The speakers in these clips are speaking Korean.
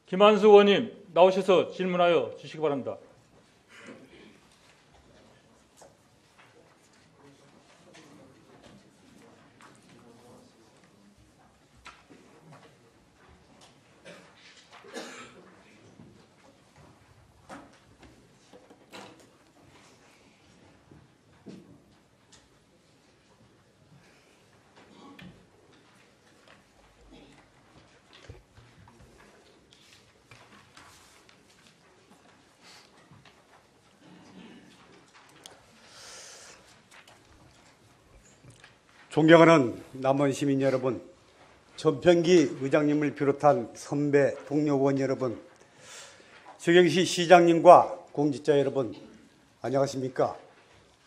김한수 의원님 나오셔서 질문하여 주시기 바랍니다. 존경하는 남원 시민 여러분, 전평기 의장님을 비롯한 선배 동료 의원 여러분, 서경시 시장님과 공직자 여러분, 안녕하십니까?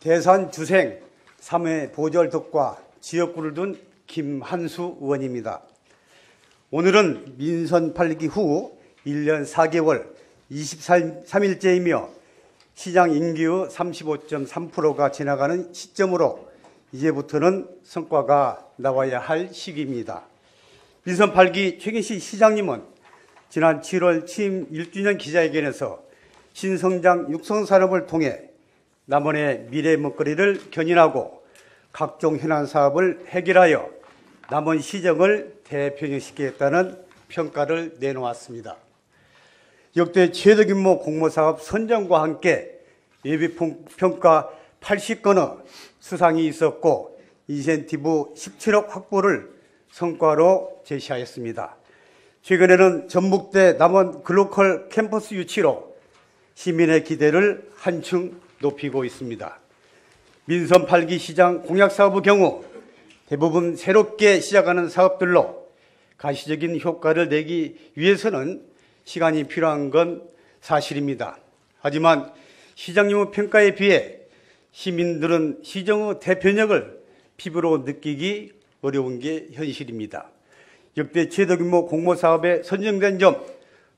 대산 주생 3회 보궐 덕과 지역구를 둔 김한수 의원입니다. 오늘은 민선 8기 후 1년 4개월 23일째이며 시장 임기의 35.3%가 지나가는 시점으로 이제부터는 성과가 나와야 할 시기입니다. 민선 8기 최경시 시장님은 지난 7월 취임 1주년 기자회견에서 신성장 육성산업을 통해 남원의 미래 먹거리를 견인하고 각종 현안 사업을 해결하여 남원 시정을 대변형시키겠다는 평가를 내놓았습니다. 역대 최대 규모 공모사업 선정과 함께 예비평가 80건의 수상이 있었고 인센티브 17억 확보를 성과로 제시하였습니다. 최근에는 전북대 남원 글로컬 캠퍼스 유치로 시민의 기대를 한층 높이고 있습니다. 민선 8기 시장 공약사업의 경우 대부분 새롭게 시작하는 사업들로 가시적인 효과를 내기 위해서는 시간이 필요한 건 사실입니다. 하지만 시장님의 평가에 비해 시민들은 시정의 대변력을 피부로 느끼기 어려운 게 현실입니다. 역대 최대 규모 공모사업에 선정된 점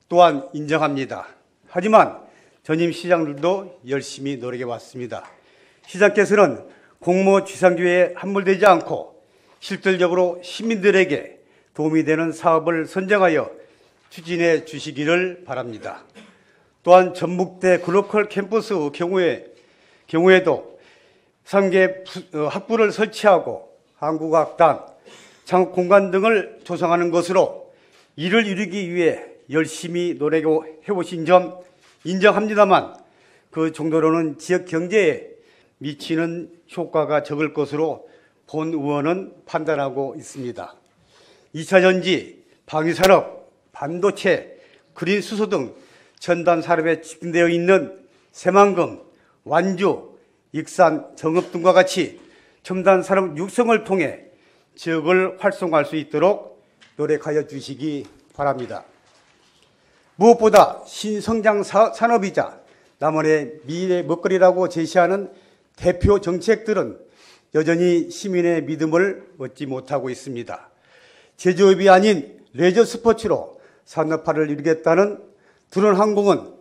또한 인정합니다. 하지만 전임 시장들도 열심히 노력해왔습니다. 시장께서는 공모지상주의에 함몰되지 않고 실질적으로 시민들에게 도움이 되는 사업을 선정하여 추진해 주시기를 바랍니다. 또한 전북대 글로컬 캠퍼스의 경우에도 3개 학부를 설치하고 한국학단, 창업공간 등을 조성하는 것으로 이를 이루기 위해 열심히 노력해오신 점 인정합니다만 그 정도로는 지역 경제에 미치는 효과가 적을 것으로 본 의원은 판단하고 있습니다. 2차 전지, 방위산업, 반도체, 그린 수소 등 첨단 산업에 집중되어 있는 새만금, 완주, 익산, 정읍 등과 같이 첨단 산업 육성을 통해 지역을 활성화할 수 있도록 노력하여 주시기 바랍니다. 무엇보다 신성장 산업이자 남원의 미래 먹거리라고 제시하는 대표 정책들은 여전히 시민의 믿음을 얻지 못하고 있습니다. 제조업이 아닌 레저 스포츠로 산업화를 이루겠다는 드론항공은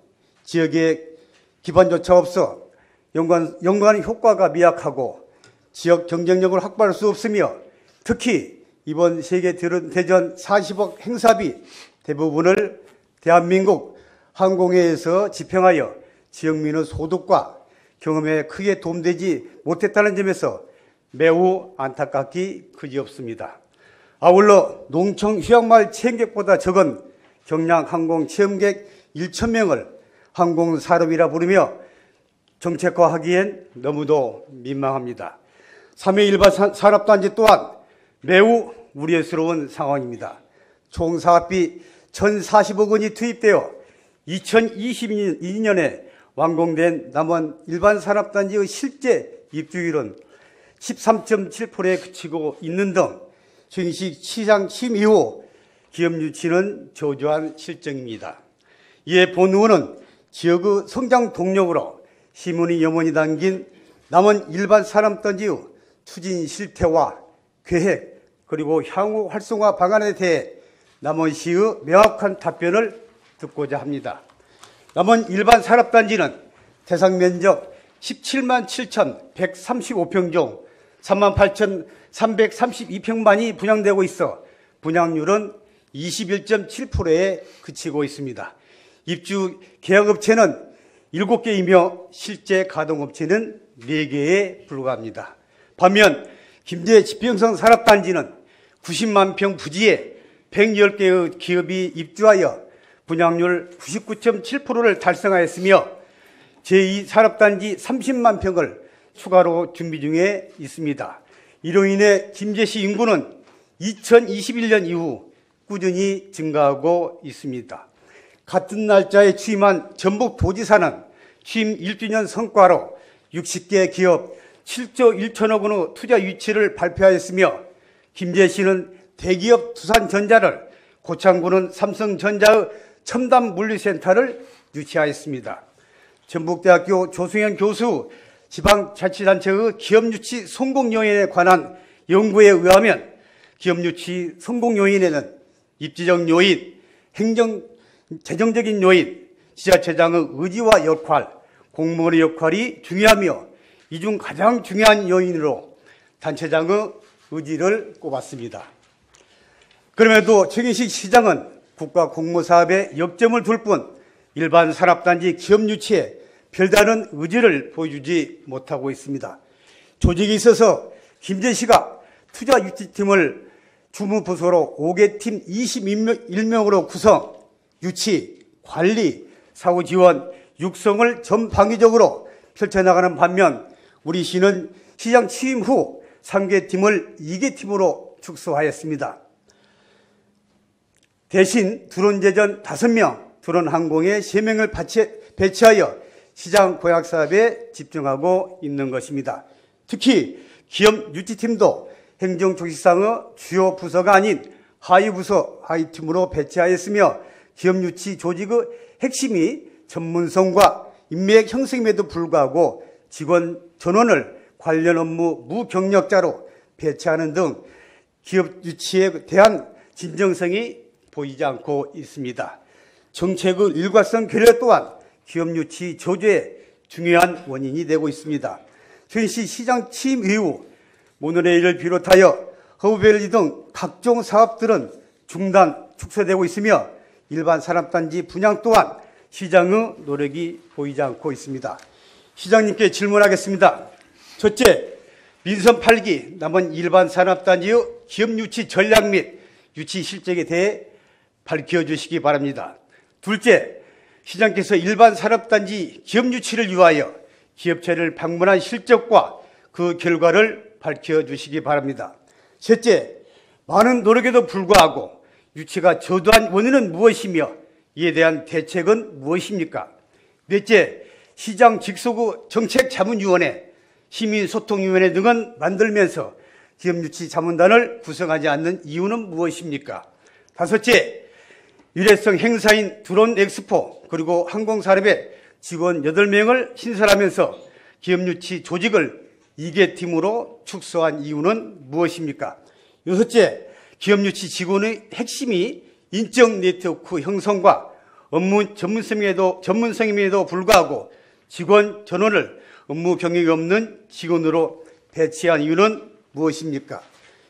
지역에 기반조차 없어 연관 효과가 미약하고 지역 경쟁력을 확보할 수 없으며 특히 이번 세계대전 40억 행사비 대부분을 대한민국 항공회에서 집행하여 지역민의 소득과 경험에 크게 도움되지 못했다는 점에서 매우 안타깝기 그지없습니다. 아울러 농청 휴양마을 체험객보다 적은 경량 항공 체험객 1,000명을 항공산업이라 부르며 정책화하기엔 너무도 민망합니다. 3회 일반 산업단지 또한 매우 우려스러운 상황입니다. 총 사업비 1,040억 원이 투입되어 2022년에 완공된 남원 일반 산업단지의 실제 입주율은 13.7%에 그치고 있는 등 최경시 시장 취임 이후 기업 유치는 저조한 실정입니다. 이에 본 의원은 지역의 성장 동력으로 시민이 염원이 담긴 남원 일반 산업단지의 추진 실태와 계획 그리고 향후 활성화 방안에 대해 남원시의 명확한 답변을 듣고자 합니다. 남원 일반 산업단지는 대상 면적 17만 7,135평 중 38,332평만이 분양되고 있어 분양률은 21.7%에 그치고 있습니다. 입주 계약업체는 7개이며 실제 가동업체는 4개에 불과합니다. 반면 김제 지평성 산업단지는 90만 평 부지에 110개의 기업이 입주하여 분양률 99.7%를 달성하였으며 제2산업단지 30만 평을 추가로 준비 중에 있습니다. 이로 인해 김제시 인구는 2021년 이후 꾸준히 증가하고 있습니다. 같은 날짜에 취임한 전북도지사는 취임 1주년 성과로 60개 기업 7조 1천억 원의 투자 유치를 발표하였으며 김제시는 대기업 두산전자를, 고창군은 삼성전자의 첨단 물리센터를 유치하였습니다. 전북대학교 조승현 교수 지방자치단체의 기업유치 성공 요인에 관한 연구에 의하면 기업유치 성공 요인에는 입지적 요인, 재정적인 요인, 지자체장의 의지와 역할, 공무원의 역할이 중요하며 이 중 가장 중요한 요인으로 단체장의 의지를 꼽았습니다. 그럼에도 최경식 시장은 국가 공모사업에 역점을 둘 뿐 일반 산업단지 기업 유치에 별다른 의지를 보여주지 못하고 있습니다. 조직에 있어서 김제시가 투자 유치팀을 주무부서로 5개 팀 21명으로 구성, 유치, 관리, 사후 지원, 육성을 전방위적으로 펼쳐나가는 반면 우리 시는 시장 취임 후 3개 팀을 2개 팀으로 축소하였습니다. 대신 드론제전 5명, 드론항공에 3명을 배치하여 시장 공약 사업에 집중하고 있는 것입니다. 특히 기업 유치팀도 행정조직상의 주요 부서가 아닌 하위부서, 하위팀으로 배치하였으며 기업 유치 조직의 핵심이 전문성과 인맥 형성임에도 불구하고 직원 전원을 관련 업무 무경력자로 배치하는 등 기업 유치에 대한 진정성이 보이지 않고 있습니다. 정책의 일관성 결여 또한 기업 유치 저조의 중요한 원인이 되고 있습니다. 최근시 시장 취임 이후 모노레일을 비롯하여 허브밸리 등 각종 사업들은 중단, 축소되고 있으며 일반 산업단지 분양 또한 시장의 노력이 보이지 않고 있습니다. 시장님께 질문하겠습니다. 첫째, 민선 8기 남은 일반 산업단지의 기업 유치 전략 및 유치 실적에 대해 밝혀주시기 바랍니다. 둘째, 시장께서 일반 산업단지 기업 유치를 위하여 기업체를 방문한 실적과 그 결과를 밝혀주시기 바랍니다. 셋째, 많은 노력에도 불구하고 유치가 저조한 원인은 무엇이며 이에 대한 대책은 무엇입니까? 넷째, 시장 직속의 정책자문위원회, 시민소통위원회 등은 만들면서 기업유치 자문단을 구성하지 않는 이유는 무엇입니까? 다섯째, 일회성 행사인 드론 엑스포 그리고 항공산업에 직원 8명을 신설하면서 기업유치 조직을 2개 팀으로 축소한 이유는 무엇입니까? 여섯째, 기업유치 직원의 핵심이 인적 네트워크 형성과 업무 전문성임에도 불구하고 직원 전원을 업무 경력이 없는 직원으로 배치한 이유는 무엇입니까?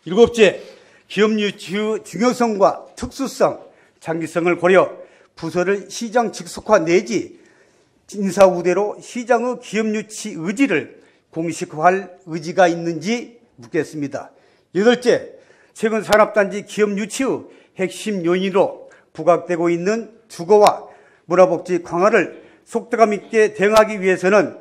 일곱째, 기업유치의 중요성과 특수성, 장기성을 고려 부서를 시장 직속화 내지 인사우대로 시장의 기업유치 의지를 공식화할 의지가 있는지 묻겠습니다. 여덟째, 최근 산업단지 기업유치의 핵심 요인으로 부각되고 있는 주거와 문화복지 강화를 속도감 있게 대응하기 위해서는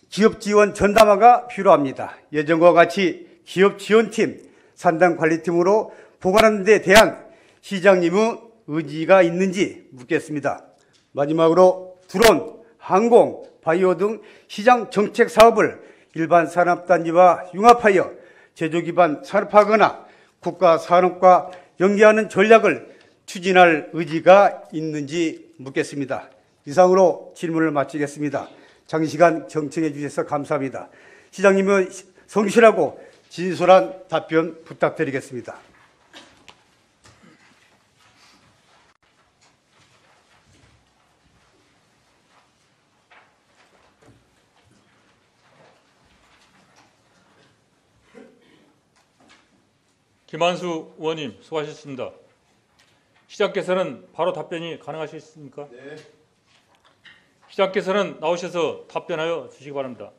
기업지원 전담화가 필요합니다. 예전과 같이 기업지원팀, 산단관리팀으로 보관하는 데 대한 시장님의 의지가 있는지 묻겠습니다. 마지막으로 드론, 항공, 바이오 등 시장 정책 사업을 일반 산업단지와 융합하여 제조기반 산업화하거나 국가 산업과 연계하는 전략을 추진할 의지가 있는지 묻겠습니다. 이상으로 질문을 마치겠습니다. 장시간 경청해 주셔서 감사합니다. 시장님의 성실하고 진솔한 답변 부탁드리겠습니다. 김한수 의원님 수고하셨습니다. 시장께서는 바로 답변이 가능하시겠습니까? 네. 시장께서는 나오셔서 답변하여 주시기 바랍니다.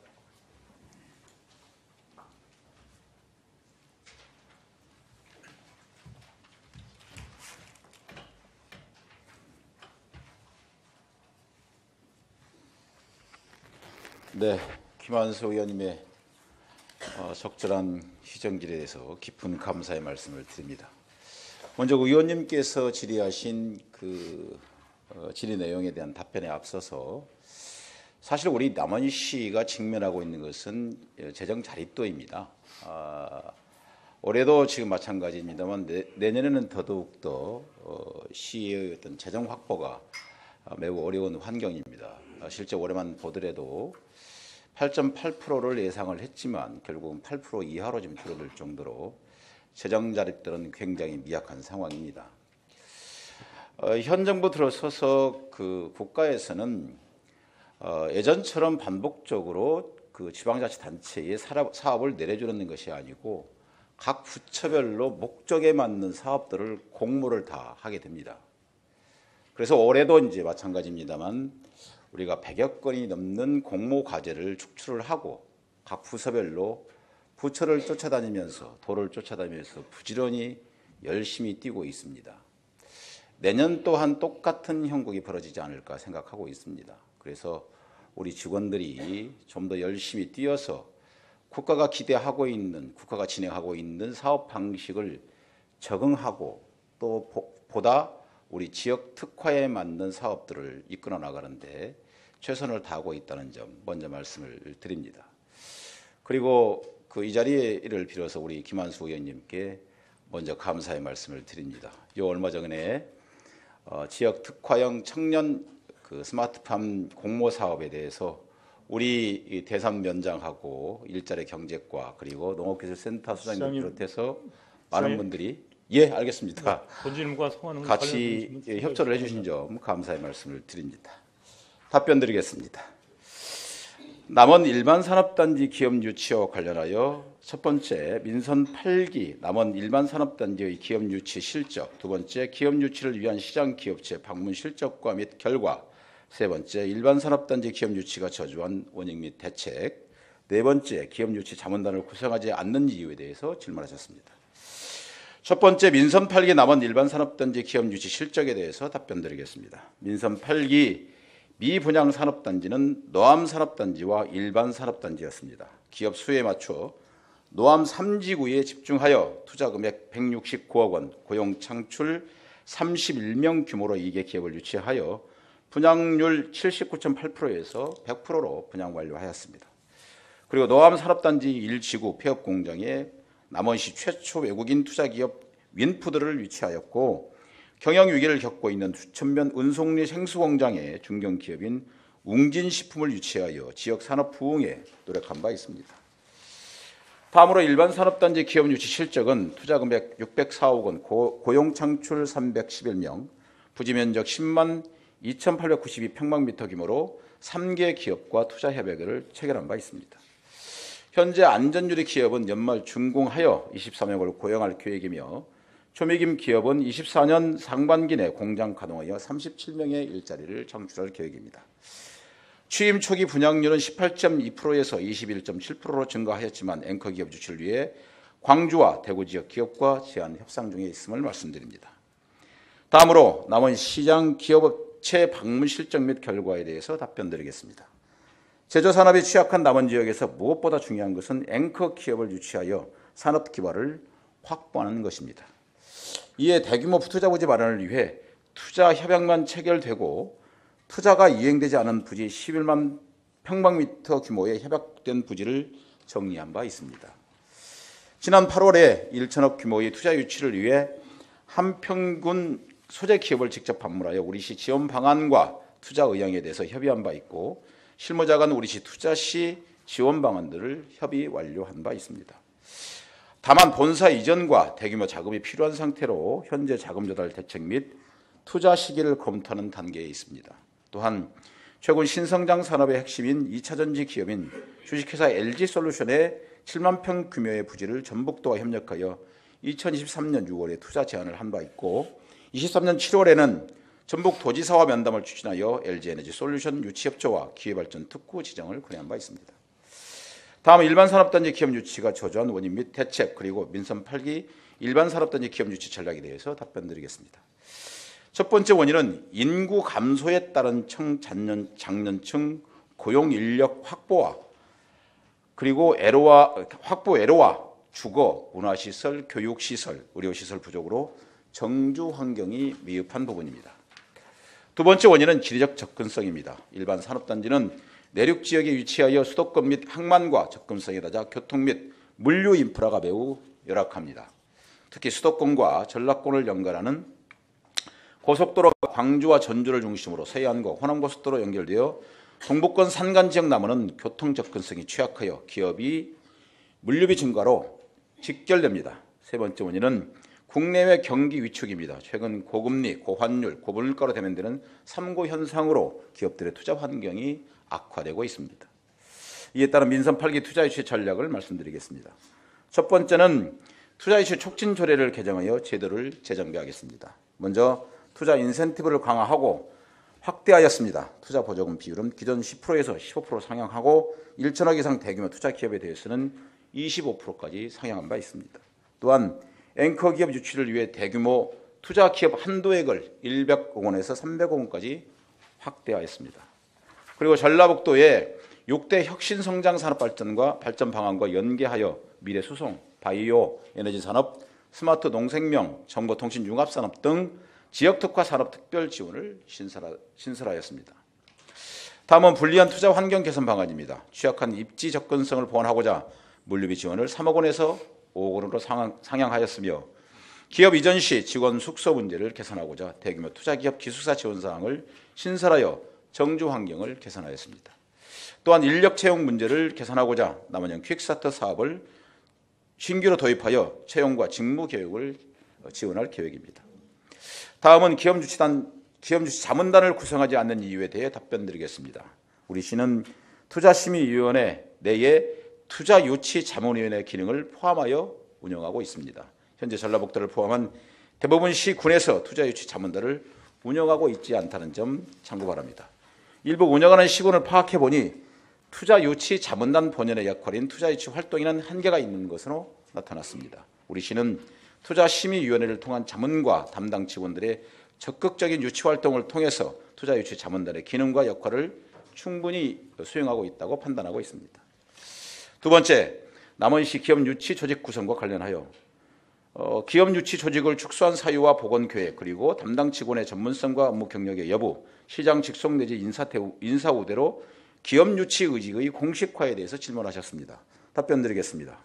네, 김한수 의원님의 적절한 시정질에 대해서 깊은 감사의 말씀을 드립니다. 먼저 의원님께서 질의하신 질의 내용에 대한 답변에 앞서서 사실 우리 남원시가 직면하고 있는 것은 재정 자립도입니다. 올해도 지금 마찬가지입니다만 내년에는 더더욱더 시의 어떤 재정 확보가 매우 어려운 환경입니다. 실제 올해만 보더라도 8.8%를 예상을 했지만 결국은 8% 이하로 지금 줄어들 정도로 재정 자립도는 굉장히 미약한 상황입니다. 현 정부 들어서서 국가에서는 예전처럼 반복적으로 지방자치단체의 사업을 내려주는 것이 아니고 각 부처별로 목적에 맞는 사업들을 공모를 다 하게 됩니다. 그래서 올해도 이제 마찬가지입니다만 우리가 100여 건이 넘는 공모 과제를 축출을 하고 각 부서별로 부처를 쫓아다니면서 도를 쫓아다니면서 부지런히 열심히 뛰고 있습니다. 내년 또한 똑같은 형국이 벌어지지 않을까 생각하고 있습니다. 그래서 우리 직원들이 좀 더 열심히 뛰어서 국가가 기대하고 있는, 국가가 진행하고 있는 사업 방식을 적응하고 또 보다 우리 지역 특화에 맞는 사업들을 이끌어 나가는데 최선을 다하고 있다는 점 먼저 말씀을 드립니다. 그리고 이 자리를 빌어서 우리 김한수 의원님께 먼저 감사의 말씀을 드립니다. 얼마 전에 지역 특화형 청년 스마트팜 공모 사업에 대해서 우리 대산면장하고 일자리 경제과 그리고 농업기술센터 수장님 비롯해서 많은 분들이 알겠습니다. 본질과 성하는 같이 협조를 해주신 점 감사의 말씀을 드립니다. 답변 드리겠습니다. 남원 일반산업단지 기업 유치와 관련하여 첫 번째 민선 8기 남원 일반산업단지의 기업 유치 실적, 두 번째 기업 유치를 위한 시장 기업체 방문 실적과 및 결과, 세 번째 일반산업단지 기업 유치가 저조한 원인 및 대책, 네 번째 기업 유치 자문단을 구성하지 않는 이유에 대해서 질문하셨습니다. 첫 번째 민선 8기 남원 일반산업단지 기업 유치 실적에 대해서 답변드리겠습니다. 민선 8기 미분양 산업단지는 노암산업단지와 일반산업단지였습니다. 기업 수에 맞춰 노암 3지구에 집중하여 투자금액 169억 원, 고용 창출 31명 규모로 2개 기업을 유치하여 분양률 79.8%에서 100%로 분양 완료하였습니다. 그리고 노암산업단지 1지구 폐업공장에 남원시 최초 외국인 투자기업 윈푸드를 유치하였고 경영 위기를 겪고 있는 수천면 은송리 생수공장의 중견기업인 웅진식품을 유치하여 지역산업 부흥에 노력한 바 있습니다. 다음으로 일반산업단지 기업 유치 실적은 투자금액 604억 원, 고용 창출 311명, 부지면적 10만 2,892평방미터 규모로 3개 기업과 투자 협약을 체결한 바 있습니다. 현재 안전유리 기업은 연말 준공하여 24명을 고용할 계획이며 초미김 기업은 24년 상반기 내 공장 가동하여 37명의 일자리를 창출할 계획입니다. 취임 초기 분양률은 18.2%에서 21.7%로 증가하였지만 앵커 기업 유치를 위해 광주와 대구 지역 기업과 제안 협상 중에 있음을 말씀드립니다. 다음으로 남원시장 기업업체 방문 실적 및 결과에 대해서 답변드리겠습니다. 제조산업이 취약한 남원 지역에서 무엇보다 중요한 것은 앵커 기업을 유치하여 산업 기반을 확보하는 것입니다. 이에 대규모 투자 부지 마련을 위해 투자 협약만 체결되고 투자가 이행되지 않은 부지 11만 평방미터 규모의 협약된 부지를 정리한 바 있습니다. 지난 8월에 1천억 규모의 투자 유치를 위해 한평군 소재 기업을 직접 방문하여 우리시 지원 방안과 투자 의향에 대해서 협의한 바 있고 실무자 간 우리시 투자시 지원 방안들을 협의 완료한 바 있습니다. 다만 본사 이전과 대규모 자금이 필요한 상태로 현재 자금 조달 대책 및 투자 시기를 검토하는 단계에 있습니다. 또한 최근 신성장 산업의 핵심인 2차전지 기업인 주식회사 LG솔루션의 7만 평 규모의 부지를 전북도와 협력하여 2023년 6월에 투자 제안을 한 바 있고 23년 7월에는 전북 도지사와 면담을 추진하여 LG에너지 솔루션 유치협조와 기회발전 특구 지정을 건의한 바 있습니다. 다음은 일반산업단지 기업 유치가 저조한 원인 및 대책, 그리고 민선 8기 일반산업단지 기업 유치 전략에 대해서 답변드리겠습니다. 첫 번째 원인은 인구 감소에 따른 장년층 고용 인력 확보와 그리고 확보 애로와 주거, 문화시설, 교육시설, 의료시설 부족으로 정주 환경이 미흡한 부분입니다. 두 번째 원인은 지리적 접근성입니다. 일반 산업단지는 내륙 지역에 위치하여 수도권 및 항만과 접근성이 낮아 교통 및 물류 인프라가 매우 열악합니다. 특히 수도권과 전라권을 연결하는 고속도로가 광주와 전주를 중심으로 서해안과 호남고속도로 연결되어 동북권 산간 지역 남원은 교통 접근성이 취약하여 기업이 물류비 증가로 직결됩니다. 세 번째 원인은 국내외 경기 위축입니다. 최근 고금리, 고환율, 고물가로 대면되는 3고 현상으로 기업들의 투자 환경이 악화되고 있습니다. 이에 따른 민선 8기 투자 유치 전략을 말씀드리겠습니다. 첫 번째는 투자 유치 촉진 조례를 개정하여 제도를 재정비하겠습니다. 먼저 투자 인센티브를 강화하고 확대하였습니다. 투자 보조금 비율은 기존 10%에서 15% 상향하고 1천억 이상 대규모 투자 기업에 대해서는 25%까지 상향한 바 있습니다. 또한 앵커 기업 유치를 위해 대규모 투자 기업 한도액을 100억 원에서 300억 원까지 확대하였습니다. 그리고 전라북도에 6대 혁신 성장 산업 발전과 발전 방안과 연계하여 미래 수송, 바이오, 에너지 산업, 스마트 농생명, 정보통신 융합 산업 등 지역 특화 산업 특별 지원을 신설하였습니다. 다음은 불리한 투자 환경 개선 방안입니다. 취약한 입지 접근성을 보완하고자 물류비 지원을 3억 원에서 5억 원으로 상향하였으며 기업 이전 시 직원 숙소 문제를 개선하고자 대규모 투자기업 기숙사 지원 사항을 신설하여 정주 환경을 개선하였습니다. 또한 인력 채용 문제를 개선하고자 남원형 퀵스타트 사업을 신규로 도입하여 채용과 직무 교육을 지원할 계획입니다. 다음은 기업 유치 자문단을 구성하지 않는 이유에 대해 답변드리겠습니다. 우리 시는 투자심의위원회 내에 투자유치자문위원회 기능을 포함하여 운영하고 있습니다. 현재 전라북도를 포함한 대부분 시군에서 투자유치자문단을 운영하고 있지 않다는 점 참고 바랍니다. 일부 운영하는 시군을 파악해 보니 투자유치자문단 본연의 역할인 투자유치 활동에는 한계가 있는 것으로 나타났습니다. 우리 시는 투자심의위원회를 통한 자문과 담당 직원들의 적극적인 유치활동을 통해서 투자유치자문단의 기능과 역할을 충분히 수행하고 있다고 판단하고 있습니다. 두 번째, 남원시 기업유치 조직 구성과 관련하여 기업유치 조직을 축소한 사유와 복원 계획, 그리고 담당 직원의 전문성과 업무 경력의 여부, 시장 직속 내지 인사 우대로 기업유치 의지의 공식화에 대해서 질문하셨습니다. 답변드리겠습니다.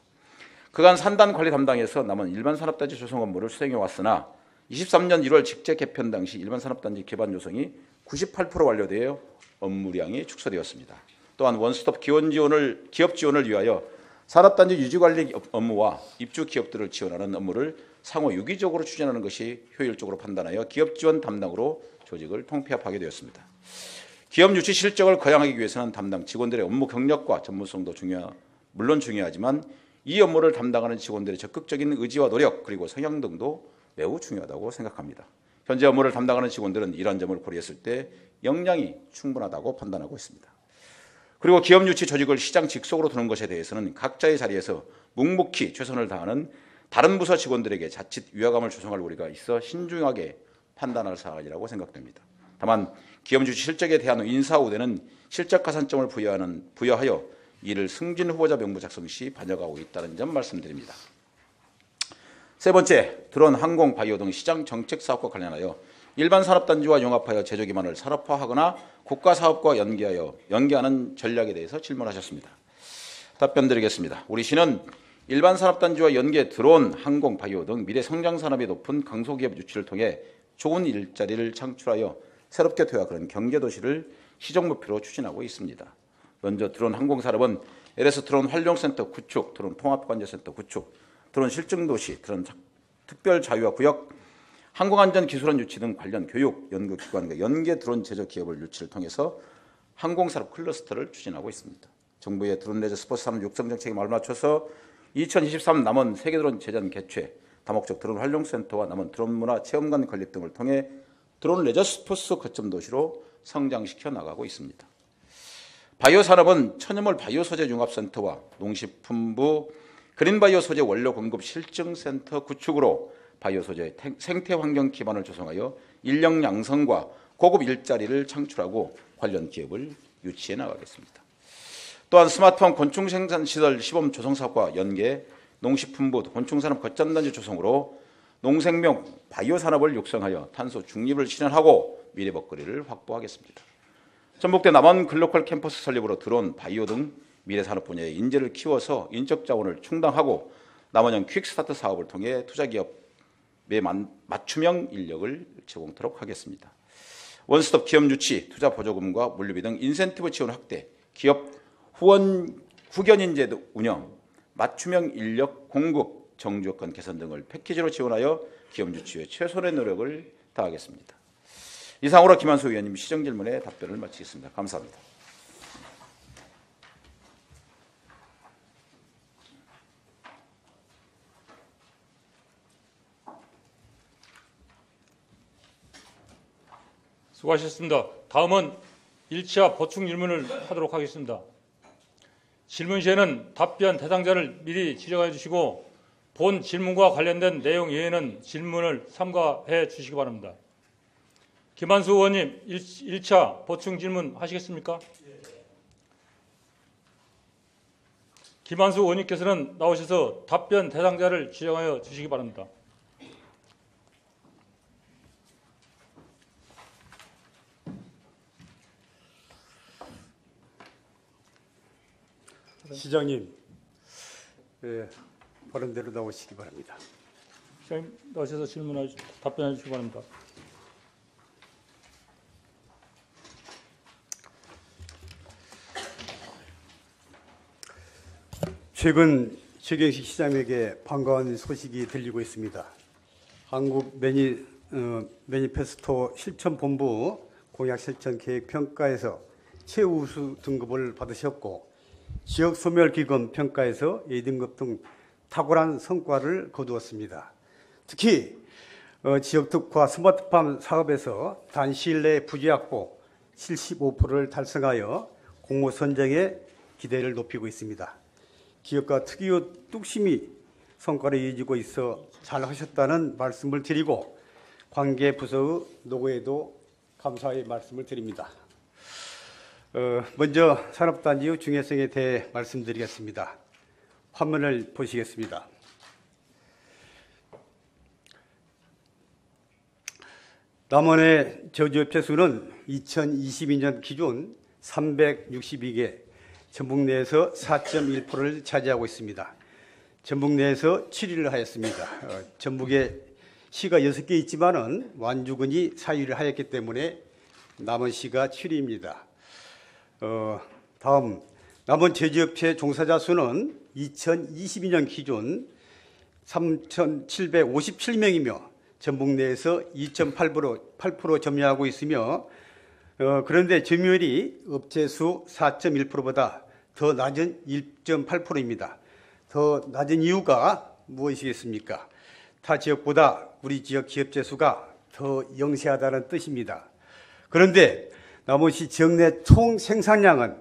그간 산단 관리 담당에서 남원 일반산업단지 조성 업무를 수행해 왔으나 23년 1월 직제 개편 당시 일반산업단지 기반 조성이 98% 완료되어 업무량이 축소되었습니다. 또한 원스톱 기업 지원을 위하여 산업단지 유지관리 업무와 입주 기업들을 지원하는 업무를 상호 유기적으로 추진하는 것이 효율적으로 판단하여 기업 지원 담당으로 조직을 통폐합하게 되었습니다. 기업 유치 실적을 거양하기 위해서는 담당 직원들의 업무 경력과 전문성도 물론 중요하지만 이 업무를 담당하는 직원들의 적극적인 의지와 노력, 그리고 성향 등도 매우 중요하다고 생각합니다. 현재 업무를 담당하는 직원들은 이러한 점을 고려했을 때 역량이 충분하다고 판단하고 있습니다. 그리고 기업 유치 조직을 시장 직속으로 두는 것에 대해서는 각자의 자리에서 묵묵히 최선을 다하는 다른 부서 직원들에게 자칫 위화감을 조성할 우려가 있어 신중하게 판단할 사안이라고 생각됩니다. 다만 기업 유치 실적에 대한 인사 우대는 실적 가산점을 부여하여 이를 승진 후보자 명부 작성 시 반영하고 있다는 점 말씀드립니다. 세 번째, 드론, 항공, 바이오 등 시장 정책 사업과 관련하여 일반 산업단지와 융합하여 제조 기반을 산업화하거나 국가 사업과 연계하는 전략에 대해서 질문하셨습니다. 답변드리겠습니다. 우리 시는 일반 산업단지와 연계 드론, 항공, 바이오 등 미래 성장 산업이 높은 강소기업 유치를 통해 좋은 일자리를 창출하여 새롭게 도약하는 경제도시를 시정 목표로 추진하고 있습니다. 먼저 드론 항공 산업은 LS 드론 활용센터 구축, 드론 통합관제센터 구축, 드론 실증도시, 드론 특별 자유화 구역, 항공안전기술원 유치 등 관련 교육, 연구기관과 연계 드론 제조 기업을 유치를 통해서 항공산업 클러스터를 추진하고 있습니다. 정부의 드론 레저 스포츠 산업 육성 정책에 말맞춰서 2023 남원 세계드론 제전 개최, 다목적 드론 활용센터와 남원 드론 문화 체험관 건립 등을 통해 드론 레저 스포츠 거점 도시로 성장시켜 나가고 있습니다. 바이오 산업은 천연물 바이오 소재 융합센터와 농식품부 그린바이오 소재 원료 공급 실증센터 구축으로 바이오 소재 생태 환경 기반을 조성하여 인력 양성과 고급 일자리를 창출하고 관련 기업을 유치해 나가겠습니다. 또한 스마트팜 곤충 생산 시설 시범 조성 사업과 연계 농식품부 곤충산업 거점단지 조성으로 농생명 바이오 산업을 육성하여 탄소 중립을 실현하고 미래 먹거리를 확보하겠습니다. 전북대 남원 글로컬 캠퍼스 설립으로 드론, 바이오 등 미래 산업 분야의 인재를 키워서 인적 자원을 충당하고 남원형 퀵스타트 사업을 통해 투자기업의 맞춤형 인력을 제공토록 하겠습니다. 원스톱 기업 유치, 투자 보조금과 물류비 등 인센티브 지원 확대, 기업 후견 인재 운영, 맞춤형 인력 공급, 정주여건 개선 등을 패키지로 지원하여 기업 유치에 최선의 노력을 다하겠습니다. 이상으로 김한수 의원님 시정 질문에 답변을 마치겠습니다. 감사합니다. 수고하셨습니다. 다음은 1차 보충 질문을 하도록 하겠습니다. 질문 시에는 답변 대상자를 미리 지정해 주시고 본 질문과 관련된 내용 외에는 질문을 삼가해 주시기 바랍니다. 김한수 의원님, 1차 보충 질문 하시겠습니까? 김한수 의원님께서는 나오셔서 답변 대상자를 지정하여 주시기 바랍니다. 시장님, 바른대로 나오시기 바랍니다. 시장님 나오셔서 답변해 주시기 바랍니다. 최근 최경식 시장에게 반가운 소식이 들리고 있습니다. 한국 매니페스토 실천본부 공약실천계획평가에서 최우수 등급을 받으셨고 지역소멸기금 평가에서 A등급 등 탁월한 성과를 거두었습니다. 특히 지역특화 스마트팜 사업에서 단시일 내에 부지 확보 75%를 달성하여 공모 선정에 기대를 높이고 있습니다. 기업가 특유의 뚝심이 성과를 이어지고 있어 잘하셨다는 말씀을 드리고 관계 부서의 노고에도 감사의 말씀을 드립니다. 먼저 산업단지의 중요성에 대해 말씀드리겠습니다. 화면을 보시겠습니다. 남원의 저지업체 수는 2022년 기준 362개, 전북 내에서 4.1%를 차지하고 있습니다. 전북 내에서 7위를 하였습니다. 전북에 시가 6개 있지만은 완주군이 4위를 하였기 때문에 남원시가 7위입니다. 다음 남원 제지업체 종사자 수는 2022년 기준 3,757명이며 전북 내에서 2.8% 점유하고 있으며 그런데 점유율이 업체 수 4.1%보다 더 낮은 1.8%입니다. 더 낮은 이유가 무엇이겠습니까? 타 지역보다 우리 지역 기업체 수가 더 영세하다는 뜻입니다. 그런데 남원시 지역 내 총 생산량은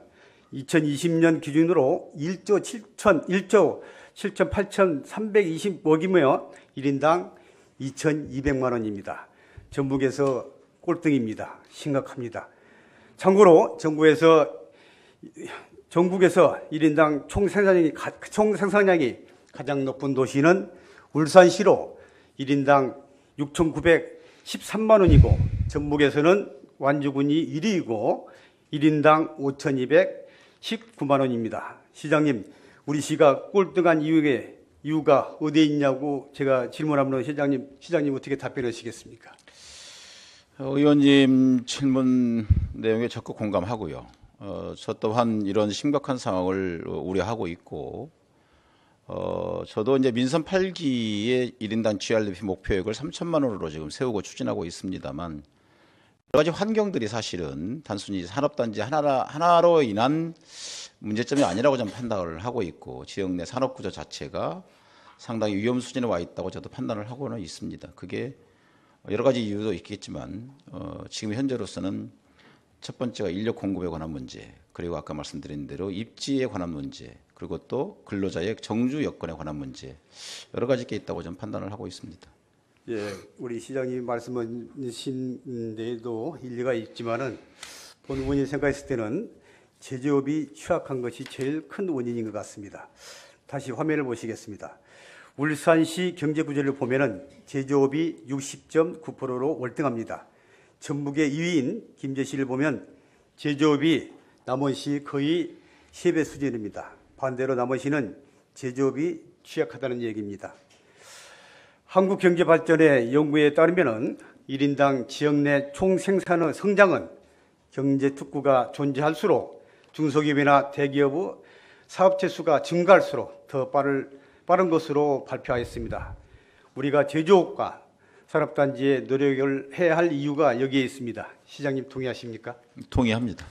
2020년 기준으로 1조 7,82325억이며 1인당 2,200만 원입니다. 전북에서 꼴등입니다. 심각합니다. 참고로 전국에서 1인당 총 생산량이 가장 높은 도시는 울산시로 1인당 6,913만 원이고 전북에서는 완주군이 1위이고 1인당 5,219만 원입니다. 시장님, 우리 시가 꼴등한 이유가 어디에 있냐고 제가 질문하면 시장님 어떻게 답변하시겠습니까? 의원님 질문 내용에 적극 공감하고요. 저 또한 이런 심각한 상황을 우려하고 있고, 저도 이제 민선 8기의 1인당 GRP 목표액을 3천만 원으로 지금 세우고 추진하고 있습니다만, 여러 가지 환경들이 사실은 단순히 산업단지 하나로 인한 문제점이 아니라고 저는 판단을 하고 있고, 지역 내 산업구조 자체가 상당히 위험 수준에 와 있다고 저도 판단을 하고는 있습니다. 그게 여러 가지 이유도 있겠지만 지금 현재로서는 첫 번째가 인력 공급에 관한 문제, 그리고 아까 말씀드린 대로 입지에 관한 문제, 그리고 또 근로자의 정주 여건에 관한 문제, 여러 가지 게 있다고 저는 판단을 하고 있습니다. 예, 우리 시장님 말씀하신 데에도 일리가 있지만은 본 의원이 생각했을 때는 제조업이 취약한 것이 제일 큰 원인인 것 같습니다. 다시 화면을 보시겠습니다. 울산시 경제구조를 보면은 제조업이 60.9%로 월등합니다. 전북의 2위인 김제시를 보면 제조업이 남원시 거의 3배 수준입니다. 반대로 남원시는 제조업이 취약하다는 얘기입니다. 한국경제발전의 연구에 따르면 1인당 지역 내 총생산의 성장은 경제특구가 존재할수록 중소기업이나 대기업의 사업체 수가 증가할수록 더 빠른 것으로 발표하였습니다. 우리가 제조업과 산업단지에 노력을 해야 할 이유가 여기에 있습니다. 시장님 동의하십니까? 동의합니다.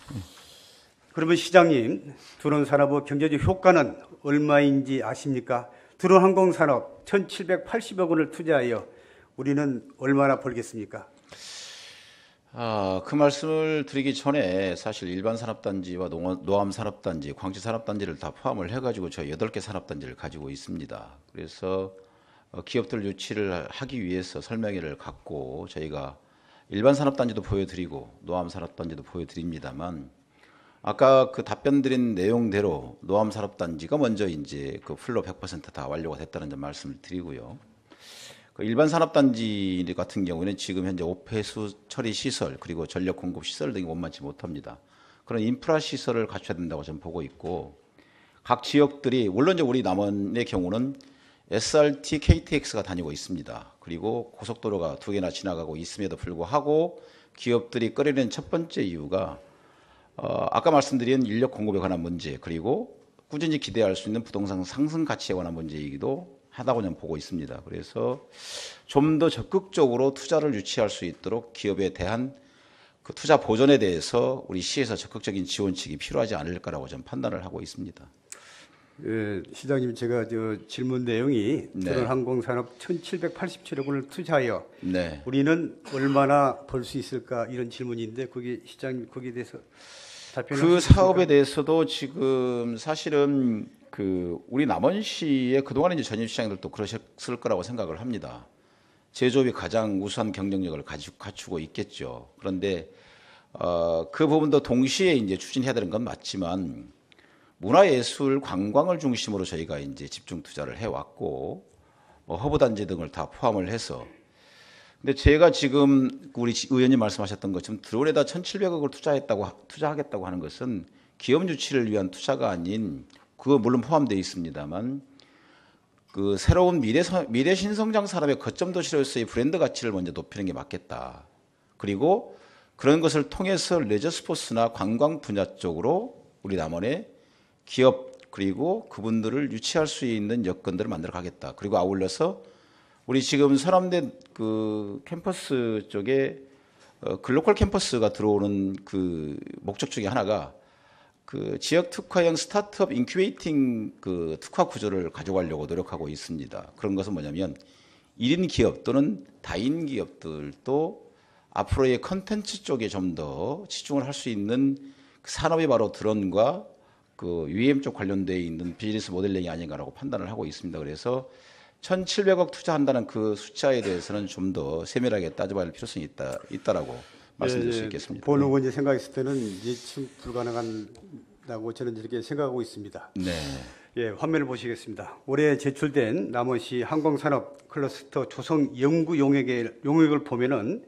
그러면 시장님, 드론산업의 경제적 효과는 얼마인지 아십니까? 드론항공산업 1,780억 원을 투자하여 우리는 얼마나 벌겠습니까? 그 말씀을 드리기 전에 사실 일반 산업단지와 노암 산업단지, 광주 산업단지를 다 포함을 해가지고 저희 8개 산업단지를 가지고 있습니다. 그래서 기업들 유치를 하기 위해서 설명회를 갖고 저희가 일반 산업단지도 보여드리고 노암 산업단지도 보여드립니다만, 아까 그 답변 드린 내용대로 노암 산업단지가 먼저 이제 그 풀로 100% 다 완료가 됐다는 점 말씀을 드리고요. 그 일반 산업단지 같은 경우에는 지금 현재 오폐수 처리 시설 그리고 전력 공급 시설 등이 원만치 못합니다. 그런 인프라 시설을 갖춰야 된다고 저는 보고 있고, 각 지역들이 물론 이제 우리 남원의 경우는 SRT, KTX가 다니고 있습니다. 그리고 고속도로가 2개나 지나가고 있음에도 불구하고 기업들이 꺼리는 첫 번째 이유가 아까 말씀드린 인력 공급에 관한 문제, 그리고 꾸준히 기대할 수 있는 부동산 상승 가치에 관한 문제이기도 하다고 저는 보고 있습니다. 그래서 좀 더 적극적으로 투자를 유치할 수 있도록 기업에 대한 그 투자 보전에 대해서 우리 시에서 적극적인 지원책이 필요하지 않을까라고 저는 판단을 하고 있습니다. 예, 시장님, 제가 질문 내용이 네. 드론항공산업 1,787억 원을 투자하여 네. 우리는 얼마나 벌 수 있을까, 이런 질문인데 그게 시장님 거기에 대해서 답변을 그 하시겠습니까? 사업에 대해서도 지금 사실은 그 우리 남원시의 그동안에 이제 전입시장들도 그러셨을 거라고 생각을 합니다. 제조업이 가장 우수한 경쟁력을 갖추고 있겠죠. 그런데 그 부분도 동시에 이제 추진해야 되는 건 맞지만, 문화예술, 관광을 중심으로 저희가 이제 집중 투자를 해왔고, 허브단지 등을 다 포함을 해서. 근데 제가 지금 우리 의원님 말씀하셨던 것처럼 드론에다 1,700억을 투자하겠다고 하는 것은 기업 유치를 위한 투자가 아닌, 그거 물론 포함되어 있습니다만, 그 새로운 미래 신성장 산업의 거점 도시로서의 브랜드 가치를 먼저 높이는 게 맞겠다. 그리고 그런 것을 통해서 레저 스포츠나 관광 분야 쪽으로 우리 남원의 기업 그리고 그분들을 유치할 수 있는 여건들을 만들어 가겠다. 그리고 아울러서 우리 지금 서남대 그 캠퍼스 쪽에 글로컬 캠퍼스가 들어오는 그 목적 중에 하나가 그 지역 특화형 스타트업 인큐베이팅 그 특화 구조를 가져가려고 노력하고 있습니다. 그런 것은 뭐냐면 1인 기업 또는 다인 기업들도 앞으로의 컨텐츠 쪽에 좀 더 치중을 할 수 있는 그 산업이 바로 드론과 그 UAM 쪽 관련되어 있는 비즈니스 모델링이 아닌가라고 판단을 하고 있습니다. 그래서 1,700억 투자한다는 그 숫자에 대해서는 좀 더 세밀하게 따져봐야 할 필요성이 있다라고 말씀드릴 수 있겠습니다. 본 의원이 생각했을 때는 예측 불가능하다고 저는 이렇게 생각하고 있습니다. 네. 예, 화면을 보시겠습니다. 올해 제출된 남원시 항공산업 클러스터 조성 연구 용역을 보면은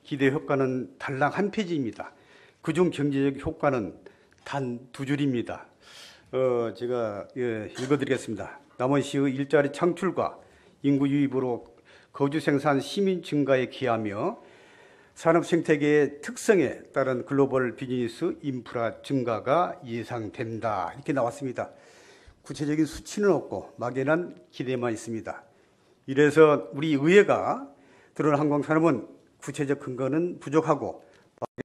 기대 효과는 달랑 한 페이지입니다. 그중 경제적 효과는 단 2줄입니다. 제가 읽어드리겠습니다. 남원시의 일자리 창출과 인구 유입으로 거주 생산 시민 증가에 기하며 산업 생태계의 특성에 따른 글로벌 비즈니스 인프라 증가가 예상된다. 이렇게 나왔습니다. 구체적인 수치는 없고 막연한 기대만 있습니다. 이래서 우리 의회가 드론 항공산업은 구체적 근거는 부족하고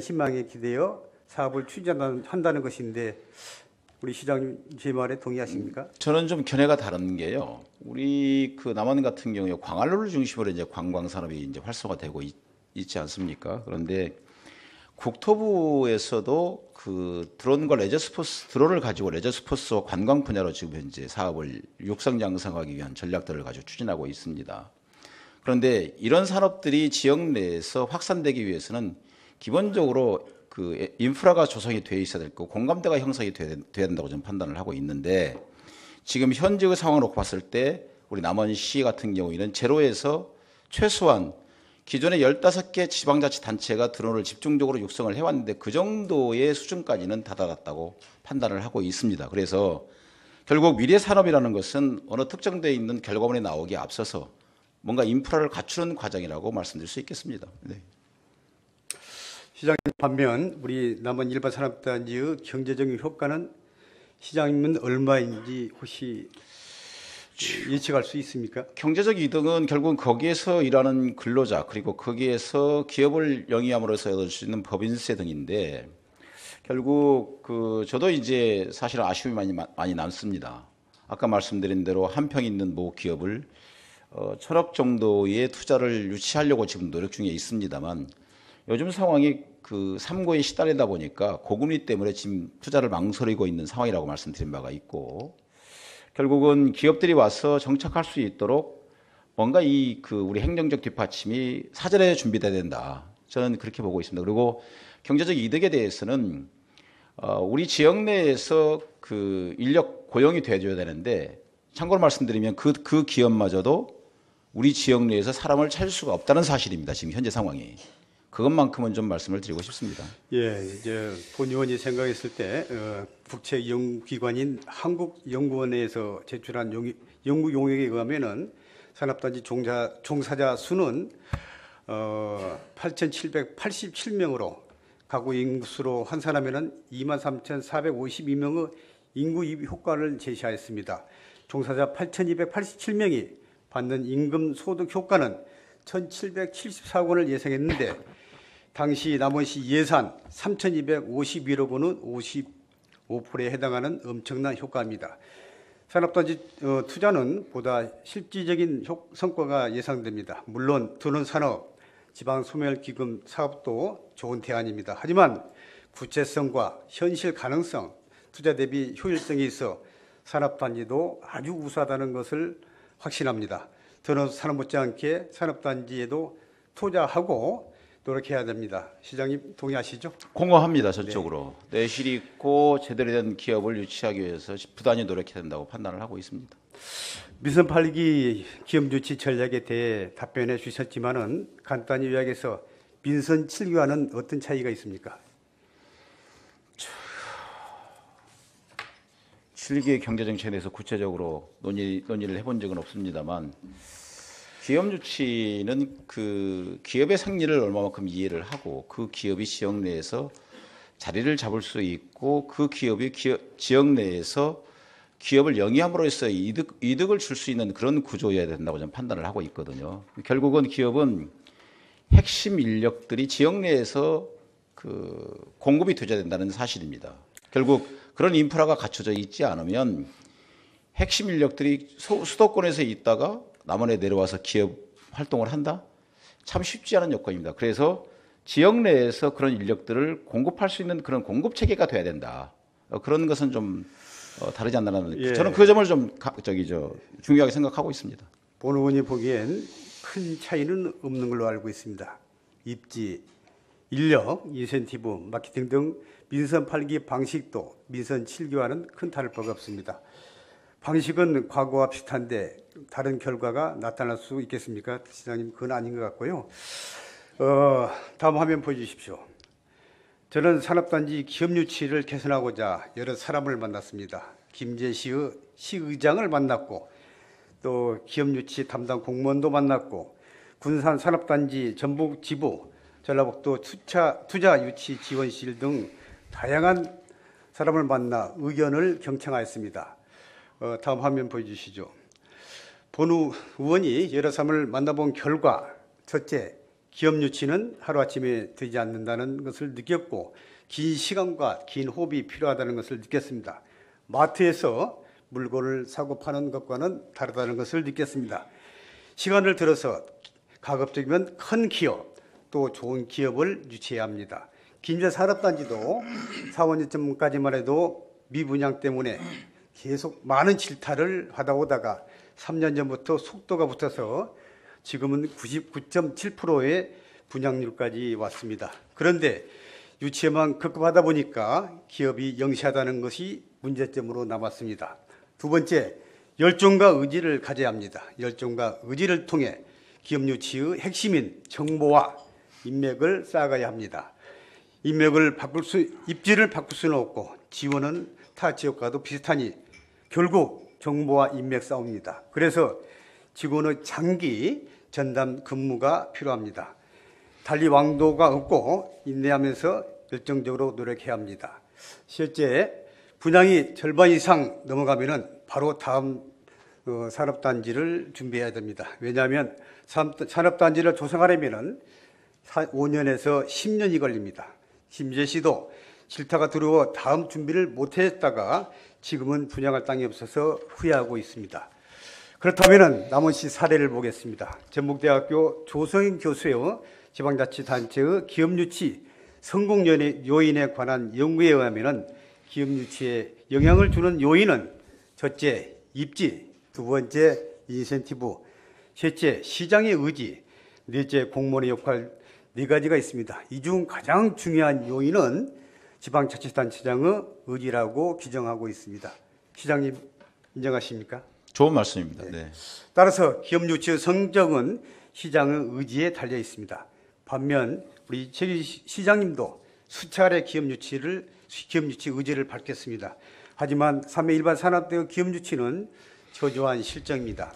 희망에 기대어 사업을 추진한다는 것인데 우리 시장님 제 말에 동의하십니까? 저는 좀 견해가 다른 게요. 우리 그 남원 같은 경우에 광활로를 중심으로 이제 관광 산업이 이제 활성화되고 있지 않습니까? 그런데 국토부에서도 그 드론과 레저 스포츠 드론을 가지고 레저 스포츠와 관광 분야로 지금 현재 사업을 육성 양성하기 위한 전략들을 가지고 추진하고 있습니다. 그런데 이런 산업들이 지역 내에서 확산되기 위해서는 기본적으로 그 인프라가 조성이 돼 있어야 될 거고 공감대가 형성이 돼야 된다고 저는 판단을 하고 있는데 지금 현재의 상황을 놓고 봤을 때 우리 남원시 같은 경우에는 제로에서 최소한 기존의 15개 지방자치단체가 드론을 집중적으로 육성을 해왔는데 그 정도의 수준까지는 다다랐다고 판단을 하고 있습니다. 그래서 결국 미래 산업이라는 것은 어느 특정되어 있는 결과물이 나오기에 앞서서 뭔가 인프라를 갖추는 과정이라고 말씀드릴 수 있겠습니다. 네. 시장님 반면 우리 남원 일반 산업단지의 경제적인 효과는 시장님은 얼마인지 혹시 예측할 수 있습니까? 경제적 이득은 결국은 거기에서 일하는 근로자 그리고 거기에서 기업을 영위함으로써 얻을 수 있는 법인세 등인데 결국 그 저도 이제 사실은 아쉬움이 많이 남습니다. 아까 말씀드린 대로 한 평 있는 모 기업을 1,000억 정도의 투자를 유치하려고 지금 노력 중에 있습니다만 요즘 상황이 그 삼고에 시달리다 보니까 고금리 때문에 지금 투자를 망설이고 있는 상황이라고 말씀드린 바가 있고 결국은 기업들이 와서 정착할 수 있도록 뭔가 이 그 우리 행정적 뒷받침이 사전에 준비돼야 된다. 저는 그렇게 보고 있습니다. 그리고 경제적 이득에 대해서는 우리 지역 내에서 그 인력 고용이 돼줘야 되는데 참고로 말씀드리면 그 기업마저도 우리 지역 내에서 사람을 찾을 수가 없다는 사실입니다. 지금 현재 상황이. 그것만큼은 좀 말씀을 드리고 싶습니다. 예, 이제 본 의원이 생각했을 때 국제 연구기관인 한국연구원에서 제출한 연구 용역에 의하면은 산업단지 종사자 수는 8,787명으로 가구 인구수로 환산하면은 23,452명의 인구 이입 효과를 제시하였습니다. 종사자 8,287명이 받는 임금 소득 효과는 1,774억 원을 예상했는데 당시 남원시 예산 3,251억 원은 55%에 해당하는 엄청난 효과입니다. 산업단지 투자는 보다 실질적인 성과가 예상됩니다. 물론 드론 산업, 지방소멸기금 사업도 좋은 대안입니다. 하지만 구체성과 현실 가능성, 투자 대비 효율성에 있어 산업단지도 아주 우수하다는 것을 확신합니다. 드론 산업 못지않게 산업단지에도 투자하고 노력해야 됩니다. 시장님 동의하시죠? 공허합니다. 전적으로. 네. 내실이 있고 제대로 된 기업을 유치하기 위해서 부단히 노력해야 된다고 판단을 하고 있습니다. 민선 8기 기업 유치 전략에 대해 답변해 주셨지만은 간단히 요약해서 민선 7기와는 어떤 차이가 있습니까? 7기의 경제정책에 대해서 구체적으로 논의를 해본 적은 없습니다만 기업 유치는 그 기업의 생리를 얼마만큼 이해를 하고 그 기업이 지역 내에서 자리를 잡을 수 있고 그 기업이 지역 내에서 기업을 영위함으로써 이득을 줄 수 있는 그런 구조여야 된다고 저는 판단을 하고 있거든요. 결국은 기업은 핵심 인력들이 지역 내에서 그 공급이 되어야 된다는 사실입니다. 결국 그런 인프라가 갖춰져 있지 않으면 핵심 인력들이 수도권에서 있다가 남원에 내려와서 기업 활동을 한다? 참 쉽지 않은 여건입니다. 그래서 지역 내에서 그런 인력들을 공급할 수 있는 그런 공급 체계가 돼야 된다. 그런 것은 좀 다르지 않나라는 예. 저는 그 점을 좀 중요하게 생각하고 있습니다. 본 의원이 보기엔 큰 차이는 없는 걸로 알고 있습니다. 입지, 인력, 인센티브, 마케팅 등 민선 8기 방식도 민선 7기와는 큰 다를 바가 없습니다. 방식은 과거와 비슷한데 다른 결과가 나타날 수 있겠습니까? 시장님, 그건 아닌 것 같고요. 다음 화면 보여주십시오. 저는 산업단지 기업 유치를 개선하고자 여러 사람을 만났습니다. 김제시의 시의장을 만났고 또 기업 유치 담당 공무원도 만났고 군산 산업단지 전북 지부, 전라북도 투자 유치 지원실 등 다양한 사람을 만나 의견을 경청하였습니다. 다음 화면 보여주시죠. 본 의원이 여러 사람을 만나본 결과 첫째, 기업 유치는 하루아침에 되지 않는다는 것을 느꼈고 긴 시간과 긴 호흡이 필요하다는 것을 느꼈습니다. 마트에서 물건을 사고 파는 것과는 다르다는 것을 느꼈습니다. 시간을 들어서 가급적이면 큰 기업, 또 좋은 기업을 유치해야 합니다. 김제 산업단지도 4, 5년 전까지만 해도 미분양 때문에 계속 많은 질타를 받아오다가 3년 전부터 속도가 붙어서 지금은 99.7%의 분양률까지 왔습니다. 그런데 유치에만 급급하다 보니까 기업이 영시하다는 것이 문제점으로 남았습니다. 두 번째, 열정과 의지를 가져야 합니다. 열정과 의지를 통해 기업 유치의 핵심인 정보와 인맥을 쌓아가야 합니다. 입지를 바꿀 수는 없고 지원은 타 지역과도 비슷하니 결국 정보와 인맥 싸움입니다. 그래서 직원의 장기 전담 근무가 필요합니다. 달리 왕도가 없고 인내하면서 열정적으로 노력해야 합니다. 실제 분양이 절반 이상 넘어가면은 바로 다음 산업단지를 준비해야 됩니다. 왜냐하면 산업단지를 조성하려면은 5년에서 10년이 걸립니다. 심재시도 질타가 들어와 다음 준비를 못했다가 지금은 분양할 땅이 없어서 후회하고 있습니다. 그렇다면 남원시 사례를 보겠습니다. 전북대학교 조성인 교수의 지방자치단체의 기업유치 성공 요인에 관한 연구에 의하면 기업유치에 영향을 주는 요인은 첫째, 입지, 두 번째, 인센티브, 셋째, 시장의 의지, 넷째, 공무원의 역할, 네 가지가 있습니다. 이 중 가장 중요한 요인은 지방자치단체장의 의지라고 규정하고 있습니다. 시장님 인정하십니까? 좋은 말씀입니다. 네. 따라서 기업유치의 성적은 시장의 의지에 달려 있습니다. 반면 우리 최 시장님도 수차례 기업유치 의지를 밝혔습니다. 하지만 3회 일반 산업대의 기업유치는 저조한 실정입니다.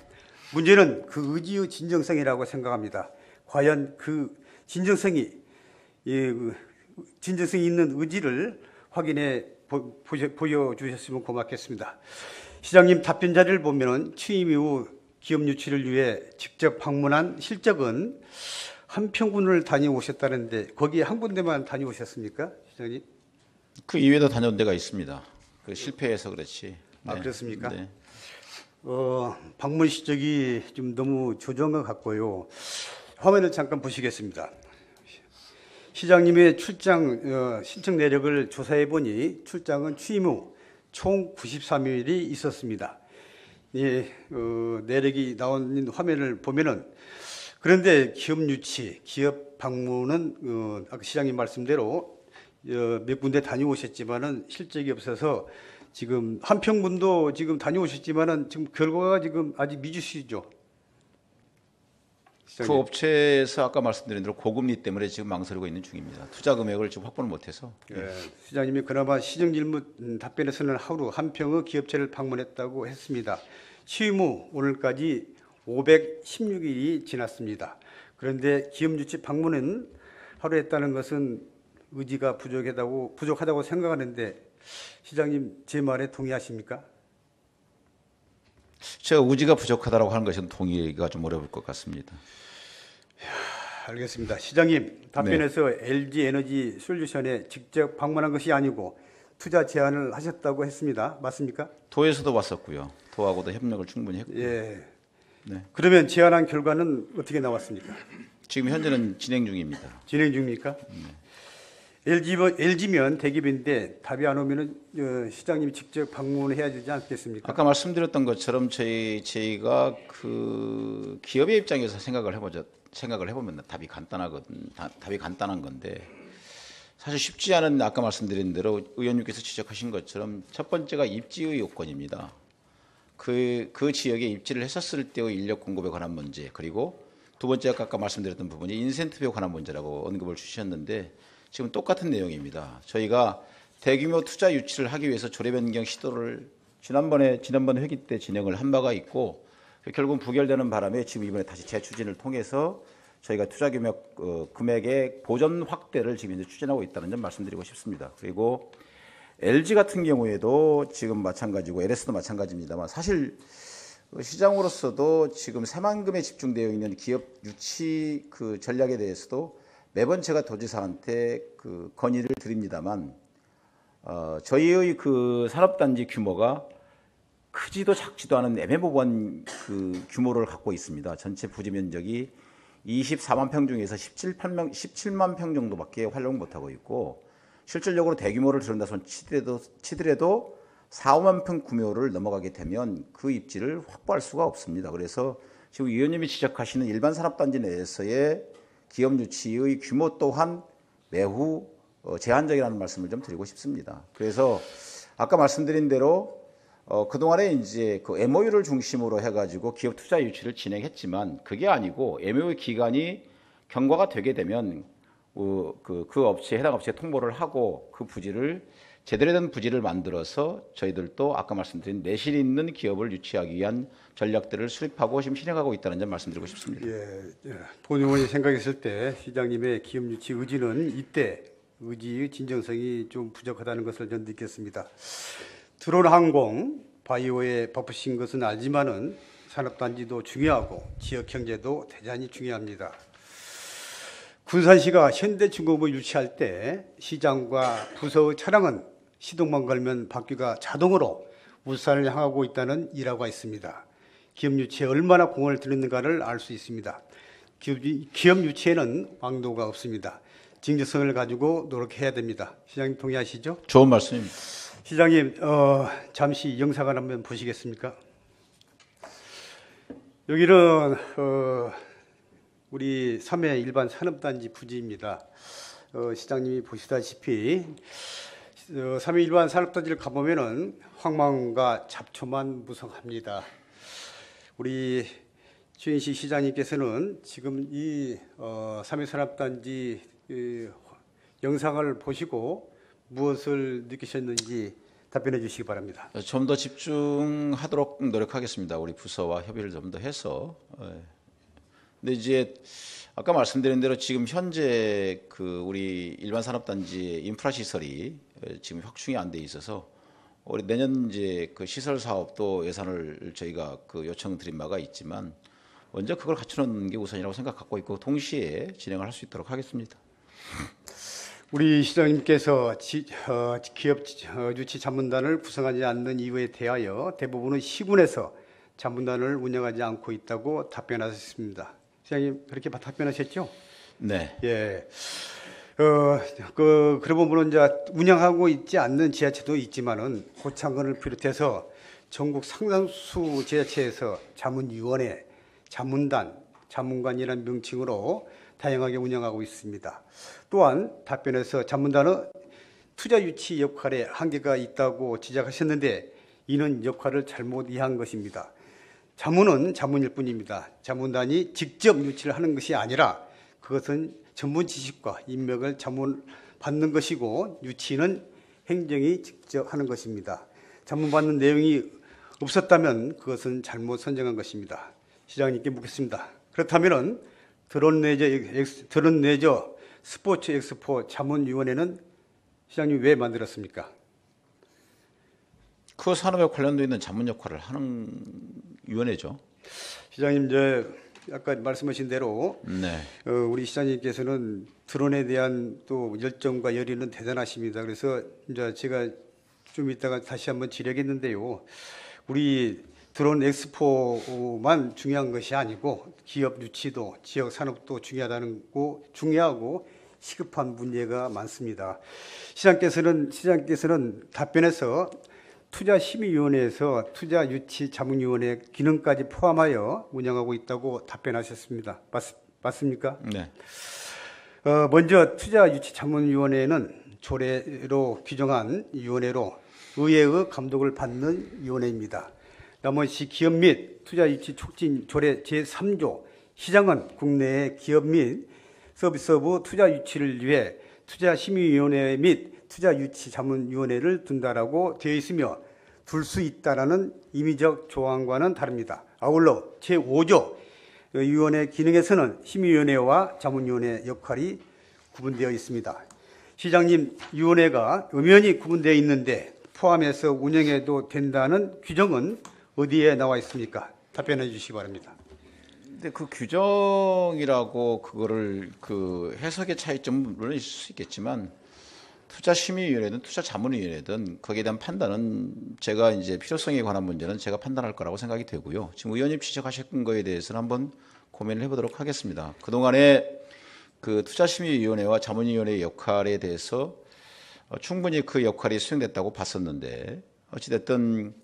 문제는 그 의지의 진정성이라고 생각합니다. 과연 그 진정성이 있는 의지를 확인해 보여주셨으면 고맙겠습니다. 시장님 답변 자료를 보면 취임 이후 기업 유치를 위해 직접 방문한 실적은 한평군을 다녀오셨다는데 거기 한 군데만 다녀오셨습니까, 시장님? 그 이외에도 다녀온 데가 있습니다. 그 실패해서 그렇지. 아, 그렇습니까? 네. 방문 실적이 좀 너무 조정한 것 같고요. 화면을 잠깐 보시겠습니다. 시장님의 출장 신청 내력을 조사해 보니 출장은 취임 후 총 93일이 있었습니다. 예, 내력이 나온 화면을 보면은 그런데 기업 유치, 기업 방문은 아까 시장님 말씀대로 몇 군데 다녀오셨지만은 실적이 없어서 지금 한평군도 지금 다녀오셨지만은 지금 결과가 지금 아직 미주시죠. 그 업체에서 아까 말씀드린 대로 고금리 때문에 지금 망설이고 있는 중입니다. 투자 금액을 지금 확보를 못해서. 예, 시장님이 그나마 시정 질문 답변에서는 하루 한평의 기업체를 방문했다고 했습니다. 취임 후 오늘까지 516일이 지났습니다. 그런데 기업 유치 방문은 하루 했다는 것은 의지가 부족하다고 생각하는데 시장님 제 말에 동의하십니까? 제가 의지가 부족하다고 하는 것은 동의가 좀 어려울 것 같습니다. 알겠습니다. 시장님 답변에서 LG 에너지 솔루션에 직접 방문한 것이 아니고 투자 제안을 하셨다고 했습니다. 맞습니까? 도에서도 왔었고요. 도하고도 협력을 충분히 했고요. 예. 네. 그러면 제안한 결과는 어떻게 나왔습니까? 지금 현재는 진행 중입니다. 진행 중입니까? LG면 대기업인데 답이 안 오면은 시장님이 직접 방문해야 되지 않겠습니까? 아까 말씀드렸던 것처럼 저희가 그 기업의 입장에서 생각을 해보면 답이 간단한 건데 사실 쉽지 않은 아까 말씀드린 대로 의원님께서 지적하신 것처럼 첫 번째가 입지의 요건입니다. 그 지역에 입지를 했었을 때의 인력 공급에 관한 문제, 그리고 두 번째가 아까 말씀드렸던 부분이 인센티브에 관한 문제라고 언급을 주셨는데 지금 똑같은 내용입니다. 저희가 대규모 투자 유치를 하기 위해서 조례 변경 시도를 지난번에 회기 때 진행을 한 바가 있고 결국은 부결되는 바람에 지금 이번에 다시 재추진을 통해서 저희가 투자 금액의 보전 확대를 지금 이제 추진하고 있다는 점 말씀드리고 싶습니다. 그리고 LG 같은 경우에도 지금 마찬가지고 LS도 마찬가지입니다만 사실 시장으로서도 지금 새만금에 집중되어 있는 기업 유치 그 전략에 대해서도 매번 제가 도지사한테 그 건의를 드립니다만 저희의 그 산업단지 규모가 크지도 작지도 않은 애매모호한 그 규모를 갖고 있습니다. 전체 부지 면적이 24만 평 중에서 17만 평 정도밖에 활용 못하고 있고, 실질적으로 대규모를 들은다 손 치더라도 4, 5만 평 규모를 넘어가게 되면 그 입지를 확보할 수가 없습니다. 그래서 지금 위원님이 지적하시는 일반 산업단지 내에서의 기업 유치의 규모 또한 매우 제한적이라는 말씀을 좀 드리고 싶습니다. 그래서 아까 말씀드린 대로 그동안에 이제 그 MOU를 중심으로 해가지고 기업 투자 유치를 진행했지만, 그게 아니고 MOU 기간이 경과가 되게 되면 그 업체, 해당 업체에 통보를 하고 그 부지를 제대로 된 부지를 만들어서 저희들도 아까 말씀드린 내실 있는 기업을 유치하기 위한 전략들을 수립하고 지금 실행하고 있다는 점 말씀드리고 싶습니다. 본 의원이 생각했을 때 시장님의 기업 유치 의지는 이때 의지의 진정성이 좀 부족하다는 것을 전 느꼈습니다. 드론 항공, 바이오에 바쁘신 것은 알지만은 산업단지도 중요하고 지역 경제도 대단히 중요합니다. 군산시가 현대중공업을 유치할 때 시장과 부서의 차량은 시동만 걸면 바퀴가 자동으로 울산을 향하고 있다는 일화가 있습니다. 기업 유치에 얼마나 공을 들였는가를 알 수 있습니다. 기업 유치에는 왕도가 없습니다. 진정성을 가지고 노력해야 됩니다. 시장님 동의하시죠? 좋은 말씀입니다. 시장님, 잠시 영상을 한번 보시겠습니까? 여기는 우리 3회 일반 산업단지 부지입니다. 시장님이 보시다시피 3회 일반 산업단지를 가보면은 황망과 잡초만 무성합니다. 우리 주인시 시장님께서는 지금 이 3회 산업단지 영상을 보시고 무엇을 느끼셨는지 답변해 주시기 바랍니다. 좀 더 집중하도록 노력하겠습니다. 우리 부서와 협의를 좀 더 해서. 근데 이제 아까 말씀드린 대로 지금 현재 그 우리 일반 산업단지의 인프라 시설이 지금 확충이 안 돼 있어서 우리 내년 이제 그 시설 사업도 예산을 저희가 그 요청드린 바가 있지만 먼저 그걸 갖추는 게 우선이라고 생각하고 있고 동시에 진행을 할 수 있도록 하겠습니다. 우리 시장님께서 기업 유치 자문단을 구성하지 않는 이유에 대하여 대부분은 시군에서 자문단을 운영하지 않고 있다고 답변하셨습니다. 시장님 그렇게 답변하셨죠? 네. 예. 그러고 보면 이제 운영하고 있지 않는 지자체도 있지만은 고창군을 비롯해서 전국 상당수 지자체에서 자문위원회, 자문단, 자문관이라는 명칭으로 다양하게 운영하고 있습니다. 또한 답변에서 자문단은 투자 유치 역할에 한계가 있다고 지적하셨는데 이는 역할을 잘못 이해한 것입니다. 자문은 자문일 뿐입니다. 자문단이 직접 유치를 하는 것이 아니라 그것은 전문 지식과 인맥을 자문받는 것이고 유치는 행정이 직접 하는 것입니다. 자문받는 내용이 없었다면 그것은 잘못 선정한 것입니다. 시장님께 묻겠습니다. 그렇다면 드론 레저 스포츠 엑스포 자문위원회는 시장님 왜 만들었습니까? 그 산업에 관련되어 있는 자문 역할을 하는 위원회죠. 시장님 이제 아까 말씀하신 대로 네. 우리 시장님께서는 드론에 대한 또 열정과 열의는 대단하십니다. 그래서 이제 제가 좀 이따가 다시 한번 지려겠는데요. 우리 드론 엑스포만 중요한 것이 아니고 기업 유치도 지역 산업도 중요하고 시급한 문제가 많습니다. 시장께서는 답변에서 투자심의위원회에서 투자유치자문위원회 기능까지 포함하여 운영하고 있다고 답변하셨습니다. 맞습니까? 네. 먼저 투자유치자문위원회는 조례로 규정한 위원회로 의회의 감독을 받는 위원회입니다. 나머지 기업 및 투자유치 촉진 조례 제3조 시장은 국내의 기업 및 서비스업 투자유치를 위해 투자심의위원회 및 투자유치자문위원회를 둔다라고 되어 있으며 둘 수 있다라는 임의적 조항과는 다릅니다. 아울러 제5조 위원회 기능에서는 심의위원회와 자문위원회 역할이 구분되어 있습니다. 시장님, 위원회가 엄연히 구분되어 있는데 포함해서 운영해도 된다는 규정은 어디에 나와 있습니까? 답변해 주시기 바랍니다. 근데 그 규정이라고 그거를 그 해석의 차이점은 물론 있을 수 있겠지만 투자심의위원회든 투자자문위원회든 거기에 대한 판단은 제가 이제 필요성에 관한 문제는 제가 판단할 거라고 생각이 되고요. 지금 의원님 지적하신 거에 대해서는 한번 고민을 해보도록 하겠습니다. 그동안에 그 투자심의위원회와 자문위원회의 역할에 대해서 충분히 그 역할이 수행됐다고 봤었는데 어찌됐든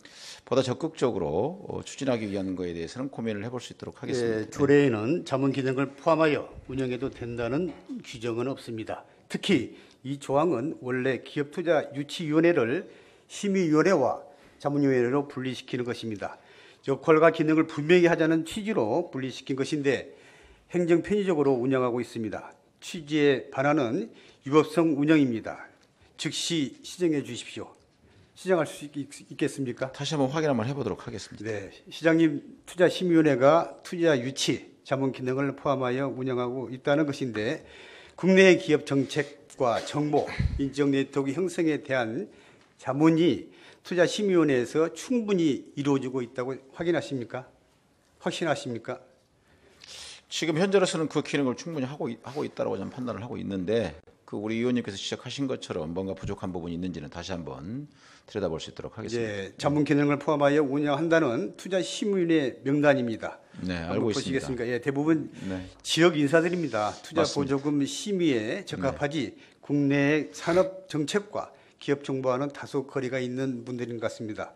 보다 적극적으로 추진하기 위한 거에 대해서는 고민을 해볼 수 있도록 하겠습니다. 예, 조례에는 자문 기능을 포함하여 운영해도 된다는 규정은 없습니다. 특히 이 조항은 원래 기업투자유치위원회를 심의위원회와 자문위원회로 분리시키는 것입니다. 역할과 기능을 분명히 하자는 취지로 분리시킨 것인데 행정 편의적으로 운영하고 있습니다. 취지에 반하는 위법성 운영입니다. 즉시 시정해 주십시오. 시정할 수 있겠습니까? 다시 한번 확인 한번 해보도록 하겠습니다. 네, 시장님 투자심의위원회가 투자 유치, 자문 기능을 포함하여 운영하고 있다는 것인데 국내의 기업 정책과 정보, 인적 네트워크 형성에 대한 자문이 투자심의위원회에서 충분히 이루어지고 있다고 확인하십니까? 확신하십니까? 지금 현재로서는 그 기능을 충분히 하고 있다고 저는 판단을 하고 있는데 그 우리 의원님께서 지적하신 것처럼 뭔가 부족한 부분이 있는지는 다시 한번 들여다볼 수 있도록 하겠습니다. 네, 자문 기능을 포함하여 운영한다는 투자심의위원회 명단입니다. 네, 한번 알고 보시겠습니까? 있습니다. 예, 대부분 네. 지역 인사들입니다. 투자 맞습니다. 보조금 심의에 적합하지 국내 산업 정책과 기업 정보와는 다소 거리가 있는 분들인 것 같습니다.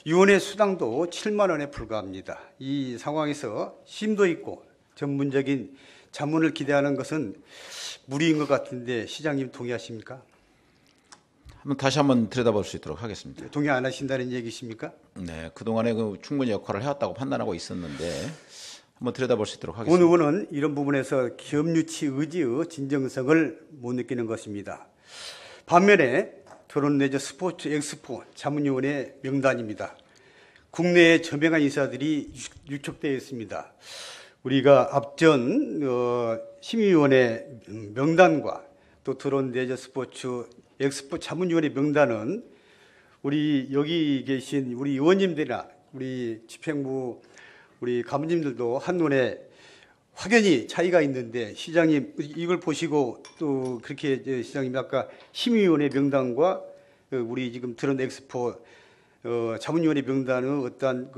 위원회 수당도 7만 원에 불과합니다. 이 상황에서 심도 있고 전문적인 자문을 기대하는 것은 무리인 것 같은데 시장님 동의하십니까? 다시 한번 들여다볼 수 있도록 하겠습니다. 동의 안 하신다는 얘기십니까? 네, 그동안에 그 충분히 역할을 해왔다고 판단하고 있었는데 한번 들여다볼 수 있도록 본 하겠습니다. 의원은 이런 부분에서 기업 유치 의지의 진정성을 못 느끼는 것입니다. 반면에 토론 내지 스포츠 엑스포 자문위원회 명단입니다. 국내에 저명한 인사들이 유축되어 있습니다. 우리가 앞전 심의위원회 명단과 또 토론 내지 스포츠 엑스포 자문위원회 명단은 우리 여기 계신 우리 의원님들이나 우리 집행부 우리 가문님들도 한눈에 확연히 차이가 있는데 시장님 이걸 보시고 또 그렇게 이제 시장님 아까 심의위원회 명단과 우리 지금 드론 엑스포 자문위원회 명단의 어떠한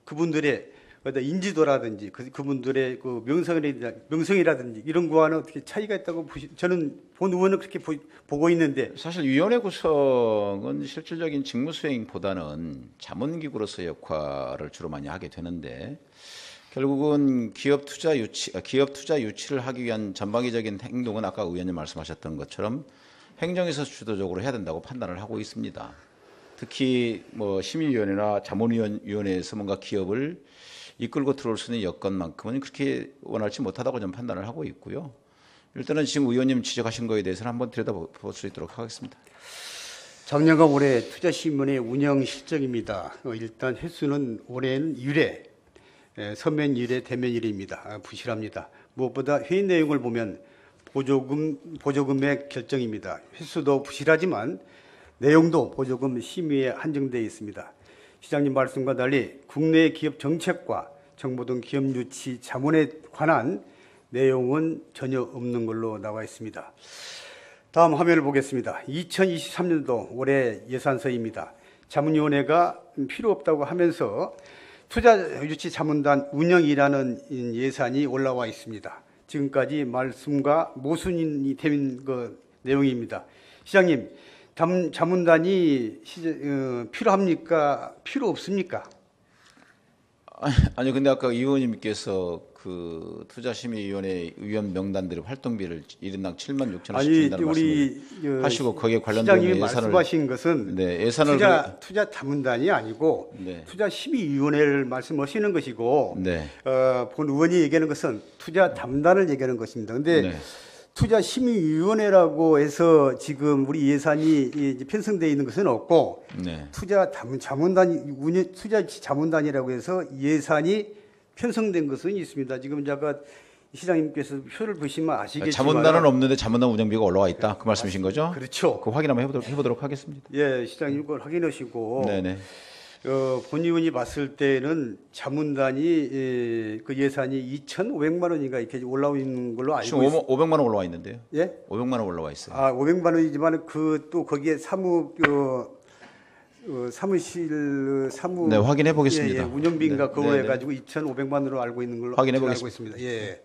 그분들의 어떤 인지도라든지 그분들의 그 명성이라든지 이런 거와는 어떻게 차이가 있다고 저는 본 의원은 그렇게 보고 있는데 사실 위원회 구성은 실질적인 직무 수행보다는 자문기구로서의 역할을 주로 많이 하게 되는데 결국은 기업 투자 유치를 하기 위한 전방위적인 행동은 아까 의원님 말씀하셨던 것처럼 행정에서 주도적으로 해야 된다고 판단을 하고 있습니다. 특히 뭐 심의위원회나 자문위원회에서 뭔가 기업을 이끌고 들어올 수 있는 여건만큼은 그렇게 원활치 못하다고 저는 판단을 하고 있고요. 일단은 지금 의원님 지적하신 거에 대해서는 한번 들여다볼 수 있도록 하겠습니다. 작년과 올해 투자신문의 운영 실적입니다. 일단 횟수는 올해는 1회, 서면 1회, 대면 1회입니다. 부실합니다. 무엇보다 회의 내용을 보면 보조금의 결정입니다. 횟수도 부실하지만 내용도 보조금 심의에 한정되어 있습니다. 시장님 말씀과 달리 국내 기업 정책과 정보 등 기업 유치 자문에 관한 내용은 전혀 없는 걸로 나와 있습니다. 다음 화면을 보겠습니다. 2023년도 올해 예산서입니다. 자문위원회가 필요 없다고 하면서 투자유치 자문단 운영이라는 예산이 올라와 있습니다. 지금까지 말씀과 모순이 된 내용입니다. 시장님, 자문단이 필요합니까? 필요 없습니까? 아니 근데 아까 의원님께서 그 투자심의위원회 위원 명단들의 활동비를 1인당 7만 6천 원씩 준다는 말씀을 하시고 거기에 관련된 시장님이 예산을 말씀하신 것은 네, 예산을 투자 자문단이 아니고 네. 투자심의위원회를 말씀하시는 것이고 네. 본 의원이 얘기하는 것은 투자 담단을 얘기하는 것입니다. 그런데 네. 투자심의위원회라고 해서 지금 우리 예산이 편성되어 있는 것은 없고 네. 투자 자문단이라고 해서 예산이 편성된 것은 있습니다. 지금 아까 시장님께서 표를 보시면 아시겠지만 자문단은 없는데 자문단 운영비가 올라와 있다 그 말씀이신 거죠? 그렇죠. 그 확인 한번 해보도록 하겠습니다. 예, 시장님 그걸 확인하시고 네네. 본 의원이 봤을 때는 자문단이 그 예산이 2,500만 원인가 이렇게 올라와 있는 걸로 알고 지금 있습니다. 500만 원 올라와 있는데요. 예? 500만 원 올라와 있어요. 500만 원이지만 그 또 거기에 사무실 네, 확인해 보겠습니다. 운영비인가 네, 그거 네, 해가지고 2,500만 원으로 알고 있는 걸로 확인해 제가 알고 보겠습니다. 있습니다. 예.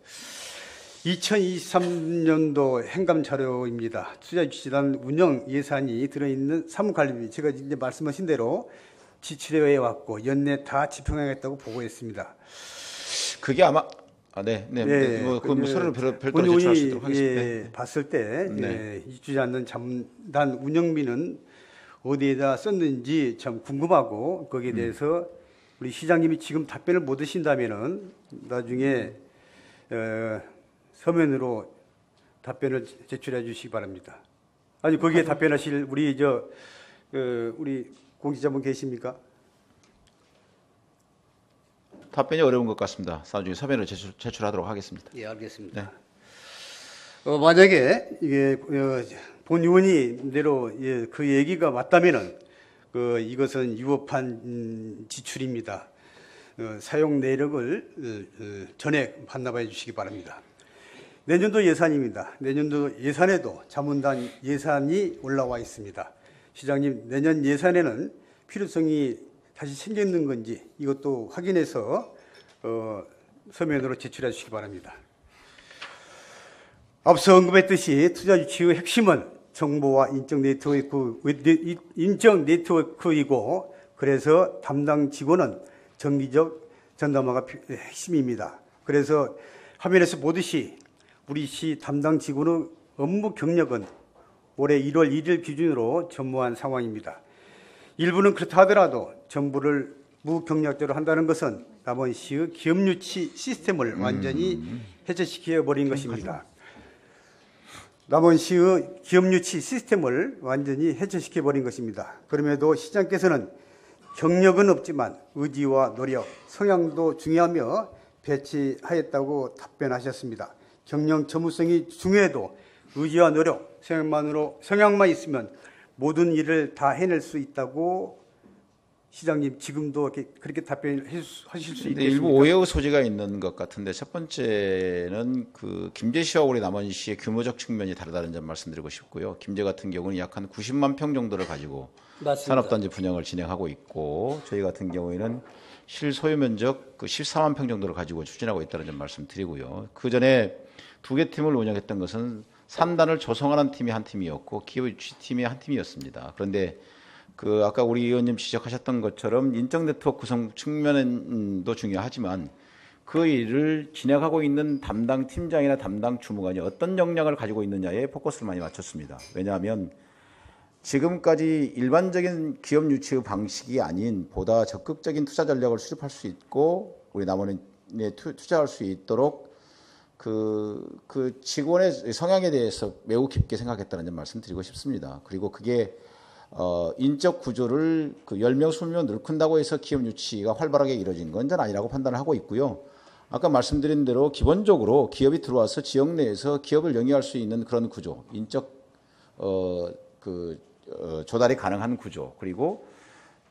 2023년도 행감 자료입니다. 투자주시단 운영 예산이 들어있는 사무관리비 제가 이제 말씀하신 대로 지출해 왔고 연내 다 집행하겠다고 보고했습니다. 그게 아마 그 서류를 별도로 제출할 수 있도록 하겠습니다. 네. 봤을 때 네. 잊지 않는 자문단 운영비는 어디에다 썼는지 참 궁금하고 거기에 대해서 우리 시장님이 지금 답변을 못 하신다면은 나중에 서면으로 답변을 제출해 주시기 바랍니다. 아니 거기에 답변하실 우리 우리 공직자분 계십니까? 답변이 어려운 것 같습니다. 나중에 서면을 제출하도록 하겠습니다. 예, 알겠습니다. 네. 만약에 이게 본 의원이대로 그 얘기가 맞다면은 이것은 유업한 지출입니다. 사용 내역을 전액 반납해 주시기 바랍니다. 내년도 예산입니다. 내년도 예산에도 자문단 예산이 올라와 있습니다. 시장님, 내년 예산에는 필요성이 다시 생겼는 건지 이것도 확인해서 서면으로 제출해 주시기 바랍니다. 앞서 언급했듯이 투자 유치의 핵심은 정보와 인적 네트워크이고 그래서 담당 직원은 정기적 전담화가 핵심입니다. 그래서 화면에서 보듯이 우리 시 담당 직원의 업무 경력은 올해 1월 1일 기준으로 전무한 상황입니다. 일부는 그렇다 하더라도 전부를 무경력자로 한다는 것은 남원시의 기업유치 시스템을 완전히 해체시켜 버린 것입니다. 남원시의 기업유치 시스템을 완전히 해체시켜 버린 것입니다. 그럼에도 시장께서는 경력은 없지만 의지와 노력, 성향도 중요하며 배치하였다고 답변하셨습니다. 경영 전문성이 중요해도 의지와 노력, 성향만 있으면 모든 일을 다 해낼 수 있다고 시장님 지금도 그렇게 답변하실 수 있겠습니까? 일부 오해의 소지가 있는 것 같은데 첫 번째는 그 김제시와 우리 남원시의 규모적 측면이 다르다는 점 말씀드리고 싶고요. 김제 같은 경우는 약 한 90만 평 정도를 가지고 맞습니다. 산업단지 분양을 진행하고 있고 저희 같은 경우에는 실소유 면적 14만 평 정도를 가지고 추진하고 있다는 점 말씀드리고요. 그 전에 두 개 팀을 운영했던 것은 산단을 조성하는 팀이 한 팀이었고 기업 유치 팀이 한 팀이었습니다. 그런데 그 아까 우리 의원님 지적하셨던 것처럼 인적 네트워크 구성 측면도 중요하지만 그 일을 진행하고 있는 담당 팀장이나 담당 주무관이 어떤 역량을 가지고 있느냐에 포커스를 많이 맞췄습니다. 왜냐하면 지금까지 일반적인 기업 유치의 방식이 아닌 보다 적극적인 투자 전략을 수립할 수 있고 우리 남원에 투자할 수 있도록 그 직원의 성향에 대해서 매우 깊게 생각했다는 점 말씀드리고 싶습니다. 그리고 그게 인적 구조를 10명, 20명 늘큰다고 해서 기업 유치가 활발하게 이루어진 건 전 아니라고 판단을 하고 있고요. 아까 말씀드린 대로 기본적으로 기업이 들어와서 지역 내에서 기업을 영위할 수 있는 그런 구조, 인적 조달이 가능한 구조, 그리고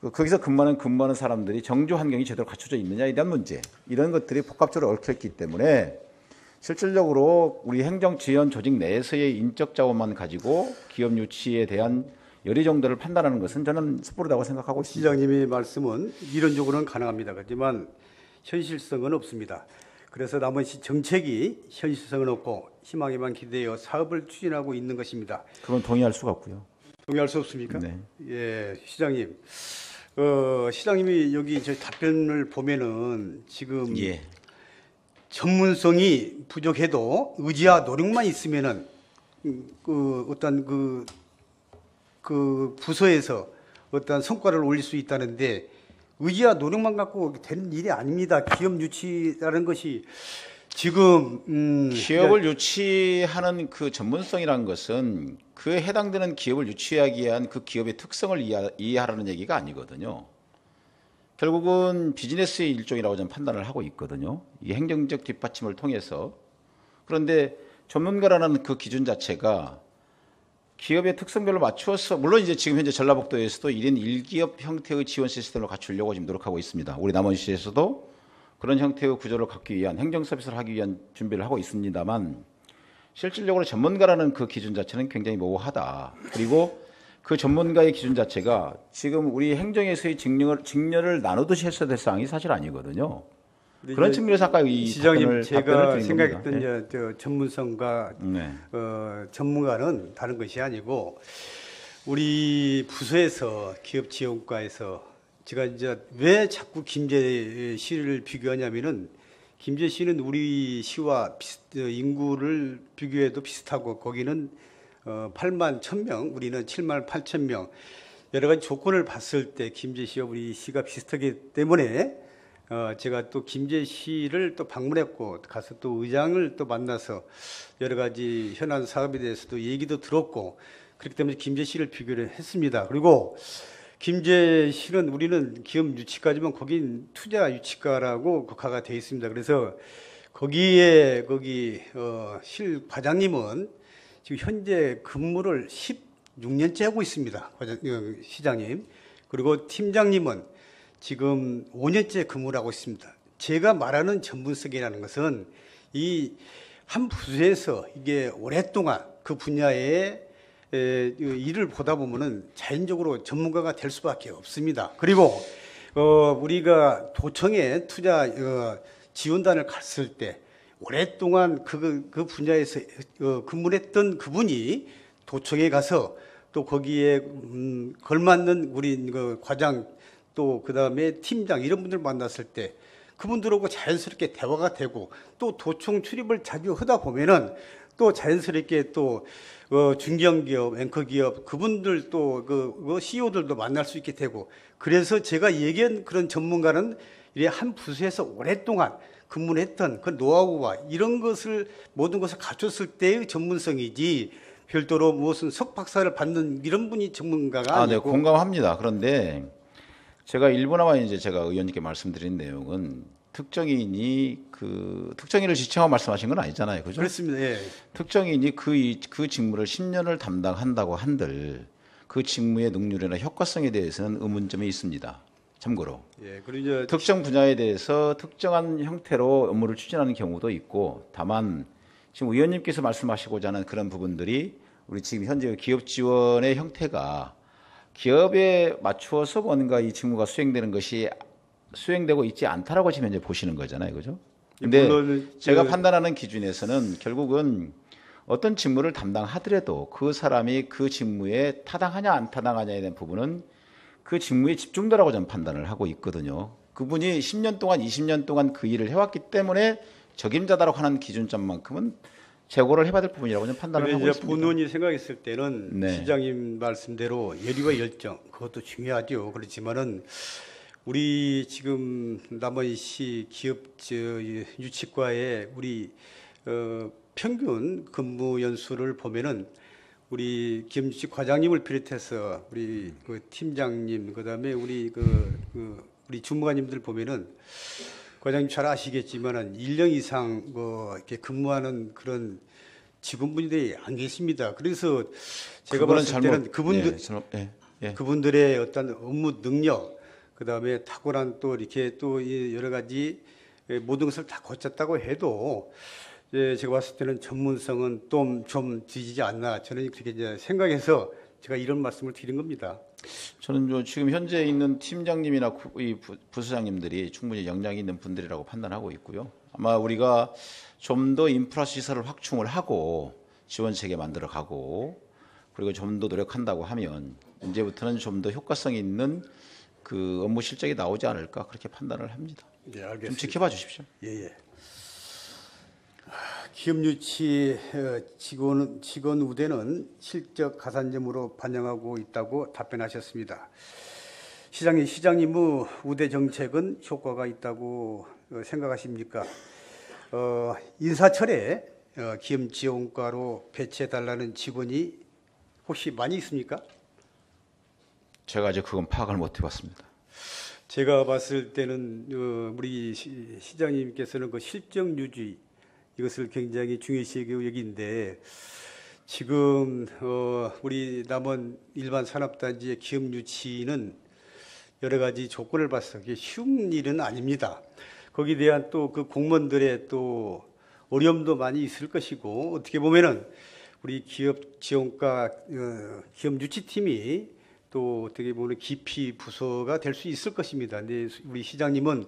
거기서 근무하는 사람들이 정조 환경이 제대로 갖춰져 있느냐에 대한 문제, 이런 것들이 복합적으로 얽혀있기 때문에 실질적으로 우리 행정지원 조직 내에서의 인적 자원만 가지고 기업 유치에 대한 열의 정도를 판단하는 것은 저는 섣부르다고 생각하고 있습니다. 시장님의 말씀은 이론적으로는 가능합니다. 하지만 현실성은 없습니다. 그래서 남원시 정책이 현실성은 없고 희망에만 기대어 사업을 추진하고 있는 것입니다. 그건 동의할 수가 없고요. 동의할 수 없습니까? 네. 예, 시장님. 시장님이 여기 저희 답변을 보면은 지금 전문성이 부족해도 의지와 노력만 있으면은 어떤 그 부서에서 어떤 성과를 올릴 수 있다는데 의지와 노력만 갖고 되는 일이 아닙니다. 기업 유치라는 것이 지금 기업을 유치하는 그 전문성이라는 것은 그에 해당되는 기업을 유치하기 위한 그 기업의 특성을 이해하라는 얘기가 아니거든요. 결국은 비즈니스의 일종이라고 저는 판단을 하고 있거든요. 이 행정적 뒷받침을 통해서. 그런데 전문가라는 그 기준 자체가 기업의 특성별로 맞추어서 물론 이제 지금 현재 전라북도에서도 1인 1기업 형태의 지원 시스템을 갖추려고 지금 노력하고 있습니다. 우리 남원시에서도 그런 형태의 구조를 갖기 위한 행정 서비스를 하기 위한 준비를 하고 있습니다만 실질적으로 전문가라는 그 기준 자체는 굉장히 모호하다. 그리고 그 전문가의 기준 자체가 지금 우리 행정에서의 직렬을 나누듯이 했어야 될 사항이 사실 아니거든요. 그런 측면에서 아까 이 시장님, 제가 답변을 생각했던 네. 저 전문성과 네. 전문가는 다른 것이 아니고 우리 부서에서 기업지원과에서 제가 이제 왜 자꾸 김제시를 비교하냐면은 김제시는 우리 시와 인구를 비교해도 비슷하고 거기는 8만 1,000명, 우리는 7만 8천 명. 여러 가지 조건을 봤을 때 김제시와 우리 시가 비슷하기 때문에 제가 또 김제시를 또 방문했고 가서 또 의장을 또 만나서 여러 가지 현안 사업에 대해서도 얘기도 들었고 그렇기 때문에 김제시를 비교를 했습니다. 그리고 김제시는 우리는 기업 유치과지만 거긴 투자 유치과라고 국화가 되어 있습니다. 그래서 거기 실 과장님은 지금 현재 근무를 16년째 하고 있습니다. 시장님. 그리고 팀장님은 지금 5년째 근무를 하고 있습니다. 제가 말하는 전문성이라는 것은 이 한 부서에서 이게 오랫동안 그 분야에 일을 보다 보면은 자연적으로 전문가가 될 수밖에 없습니다. 그리고 우리가 도청에 투자 지원단을 갔을 때 오랫동안 그 분야에서 근무를 했던 그분이 도청에 가서 또 거기에 걸맞는 우리 그 과장 또 그다음에 팀장 이런 분들 만났을 때 그분들하고 자연스럽게 대화가 되고 또 도청 출입을 자주 하다 보면은 또 자연스럽게 또 중견기업, 앵커기업 그분들 또 그 CEO들도 만날 수 있게 되고 그래서 제가 얘기한 그런 전문가는 이래 한 부서에서 오랫동안 근무를 했던 그 노하우와 이런 것을 모든 것을 갖췄을 때의 전문성이지 별도로 무슨 석박사를 받는 이런 분이 전문가가 아니고. 네, 공감합니다. 그런데 제가 일부나마 이제 제가 의원님께 말씀드린 내용은 특정인을 지칭하고 말씀하신 건 아니잖아요, 그죠? 그렇습니다. 예. 특정인이 그 직무를 10년을 담당한다고 한들 그 직무의 능률이나 효과성에 대해서는 의문점이 있습니다. 참고로 예. 그리고 특정 분야에 대해서 특정한 형태로 업무를 추진하는 경우도 있고 다만 지금 의원님께서 말씀하시고자 하는 그런 부분들이 우리 지금 현재 기업 지원의 형태가 기업에 맞추어서 뭔가 이 직무가 수행되고 있지 않다라고 지금 현재 보시는 거잖아요, 그죠? 근데 제가 판단하는 기준에서는 결국은 어떤 직무를 담당하더라도 그 사람이 그 직무에 타당하냐 안 타당하냐에 대한 부분은 그 직무의 집중도라고 저는 판단을 하고 있거든요. 그분이 10년 동안 20년 동안 그 일을 해왔기 때문에 적임자다라고 하는 기준점만큼은 제고를 해봐야 될 부분이라고 저는 판단을 하고 있습니다. 본원이 생각했을 때는 네. 시장님 말씀대로 열의와 열정 그것도 중요하죠. 그렇지만은 우리 지금 남원시 기업 유치과의 우리 평균 근무 연수를 보면은 우리 김유치 과장님을 비롯해서 우리 그 팀장님 그다음에 우리 우리 주무관님들 보면은 과장님 잘 아시겠지만은 1년 이상 이렇게 근무하는 그런 직원분들이 안 계십니다. 그래서 제가 봤을 때는 그분들의 어떤 업무 능력, 그다음에 탁월한 또 이렇게 또 여러 가지 모든 것을 다 거쳤다고 해도 제가 봤을 때는 전문성은 좀 뒤지지 않나 저는 그렇게 이제 생각해서 제가 이런 말씀을 드린 겁니다. 저는 지금 현재 있는 팀장님이나 이 부서장님들이 충분히 역량이 있는 분들이라고 판단하고 있고요. 아마 우리가 좀 더 인프라 시설을 확충을 하고 지원 체계 만들어가고 그리고 좀 더 노력한다고 하면 이제부터는 좀 더 효과성 있는 그 업무 실적이 나오지 않을까 그렇게 판단을 합니다. 네, 알겠습니다. 좀 지켜봐 주십시오. 예. 기업 유치 직원 우대는 실적 가산점으로 반영하고 있다고 답변하셨습니다. 시장님의 우대 정책은 효과가 있다고 생각하십니까? 인사철에 기업 지원과로 배치해달라는 직원이 혹시 많이 있습니까? 제가 아직 그건 파악을 못 해봤습니다. 제가 봤을 때는 우리 시장님께서는 그 실적 유지 이것을 굉장히 중요시 여기는데 지금 우리 남원 일반 산업단지의 기업 유치는 여러 가지 조건을 봐서 그게 쉬운 일은 아닙니다. 거기에 대한 또 그 공무원들의 또 어려움도 많이 있을 것이고, 어떻게 보면은 우리 기업 지원과 기업 유치팀이 또 어떻게 보면 기피 부서가 될 수 있을 것입니다. 근데 우리 시장님은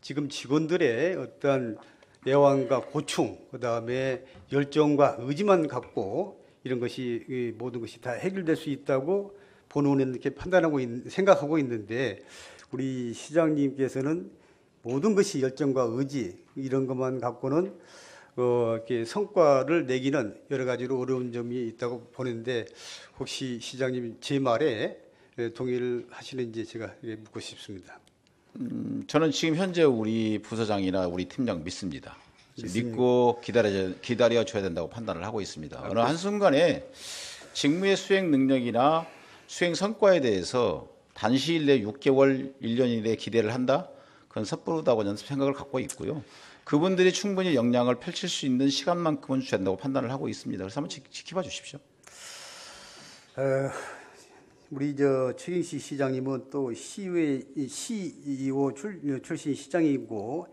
지금 직원들의 어떠한 애환과 고충, 그다음에 열정과 의지만 갖고 이런 것이 모든 것이 다 해결될 수 있다고 본원은 이렇게 판단하고 생각하고 있는데, 우리 시장님께서는 모든 것이 열정과 의지 이런 것만 갖고는 이렇게 성과를 내기는 여러 가지로 어려운 점이 있다고 보는데, 혹시 시장님 제 말에 동의를 하시는지 제가 묻고 싶습니다. 저는 지금 현재 우리 부서장이나 우리 팀장 믿습니다. 믿고 기다려줘야 된다고 판단을 하고 있습니다. 어느 한순간에 직무의 수행 능력이나 수행 성과에 대해서 단시일 내 6개월, 1년 이내에 기대를 한다? 그건 섣부르다고 저는 생각을 갖고 있고요. 그분들이 충분히 역량을 펼칠 수 있는 시간만큼은 줘야 된다고 판단을 하고 있습니다. 그래서 한번 지켜봐 주십시오. 우리 최경시 시장님은 또 CEO 출신 시장이고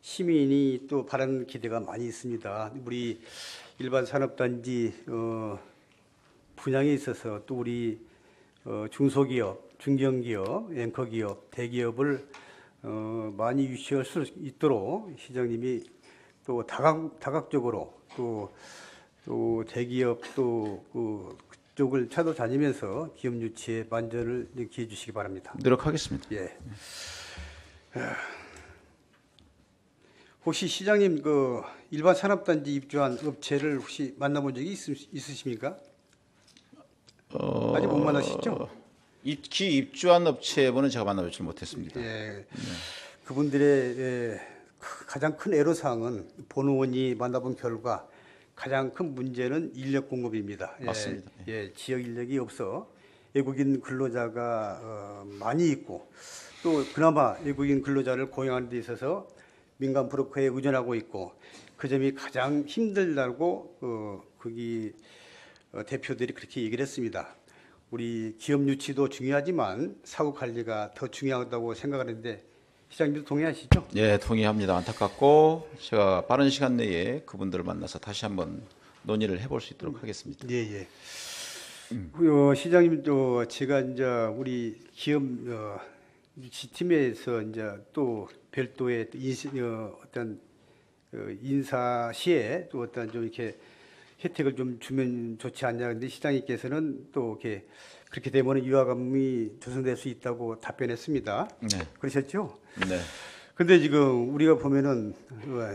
시민이 또 바라는 기대가 많이 있습니다. 우리 일반 산업단지 분양에 있어서 또 우리 중소기업, 중견기업, 앵커기업, 대기업을 많이 유치할 수 있도록 시장님이 또 다각적으로 또 대기업 또 그쪽을 찾아다니면서 기업 유치에 만전을 기해 주시기 바랍니다. 노력하겠습니다. 예. 혹시 시장님 그 일반 산업단지 입주한 업체를 혹시 만나본 적이 있으십니까? 아직 못 만나셨죠? 입주한 업체분은 제가 만나보지 못했습니다. 예. 그분들의 가장 큰 애로사항은 본의원이 만나본 결과 가장 큰 문제는 인력 공급입니다. 맞습니다. 예, 지역 인력이 없어 외국인 근로자가 많이 있고, 또 그나마 외국인 근로자를 고용하는 데 있어서 민간 브로커에 의존하고 있고, 그 점이 가장 힘들다고 거기 대표들이 그렇게 얘기를 했습니다. 우리 기업 유치도 중요하지만 사후 관리가 더 중요하다고 생각하는데 시장님도 동의하시죠? 예, 동의합니다. 안타깝고 제가 빠른 시간 내에 그분들을 만나서 다시 한번 논의를 해볼 수 있도록 하겠습니다. 예, 예. 시장님, 제가 이제 우리 기업 유치팀에서 이제 또 별도의 어떤 인사 시에 또 어떤 좀 이렇게 혜택을 좀 주면 좋지 않냐. 근데 시장님께서는 또 이렇게 그렇게 되면 유화감이 조성될 수 있다고 답변했습니다. 네. 그러셨죠? 네. 근데 지금 우리가 보면은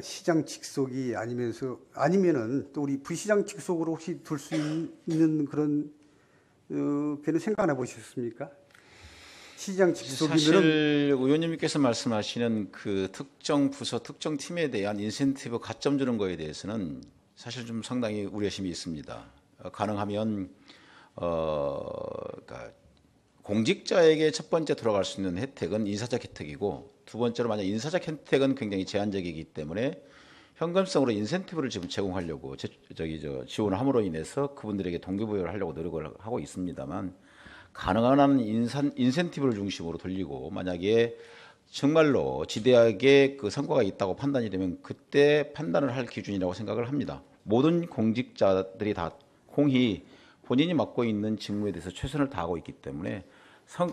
시장 직속이 아니면은 또 우리 부시장 직속으로 혹시 둘 수 있는 그런 걔는 생각 안 해보셨습니까? 시장 직속이면은 사실 의원님께서 말씀하시는 그 특정 부서, 특정 팀에 대한 인센티브 가점 주는 거에 대해서는 사실 좀 상당히 우려심이 있습니다. 가능하면 그러니까 공직자에게 첫 번째 돌아갈 수 있는 혜택은 인사적 혜택이고, 두 번째로 만약 인사적 혜택은 굉장히 제한적이기 때문에 현금성으로 인센티브를 지금 제공하려고 지원을 함으로 인해서 그분들에게 동기부여를 하려고 노력을 하고 있습니다만, 가능한 한 인센티브를 중심으로 돌리고, 만약에 정말로 지대하게 그 성과가 있다고 판단이 되면 그때 판단을 할 기준이라고 생각을 합니다. 모든 공직자들이 다 공히 본인이 맡고 있는 직무에 대해서 최선을 다하고 있기 때문에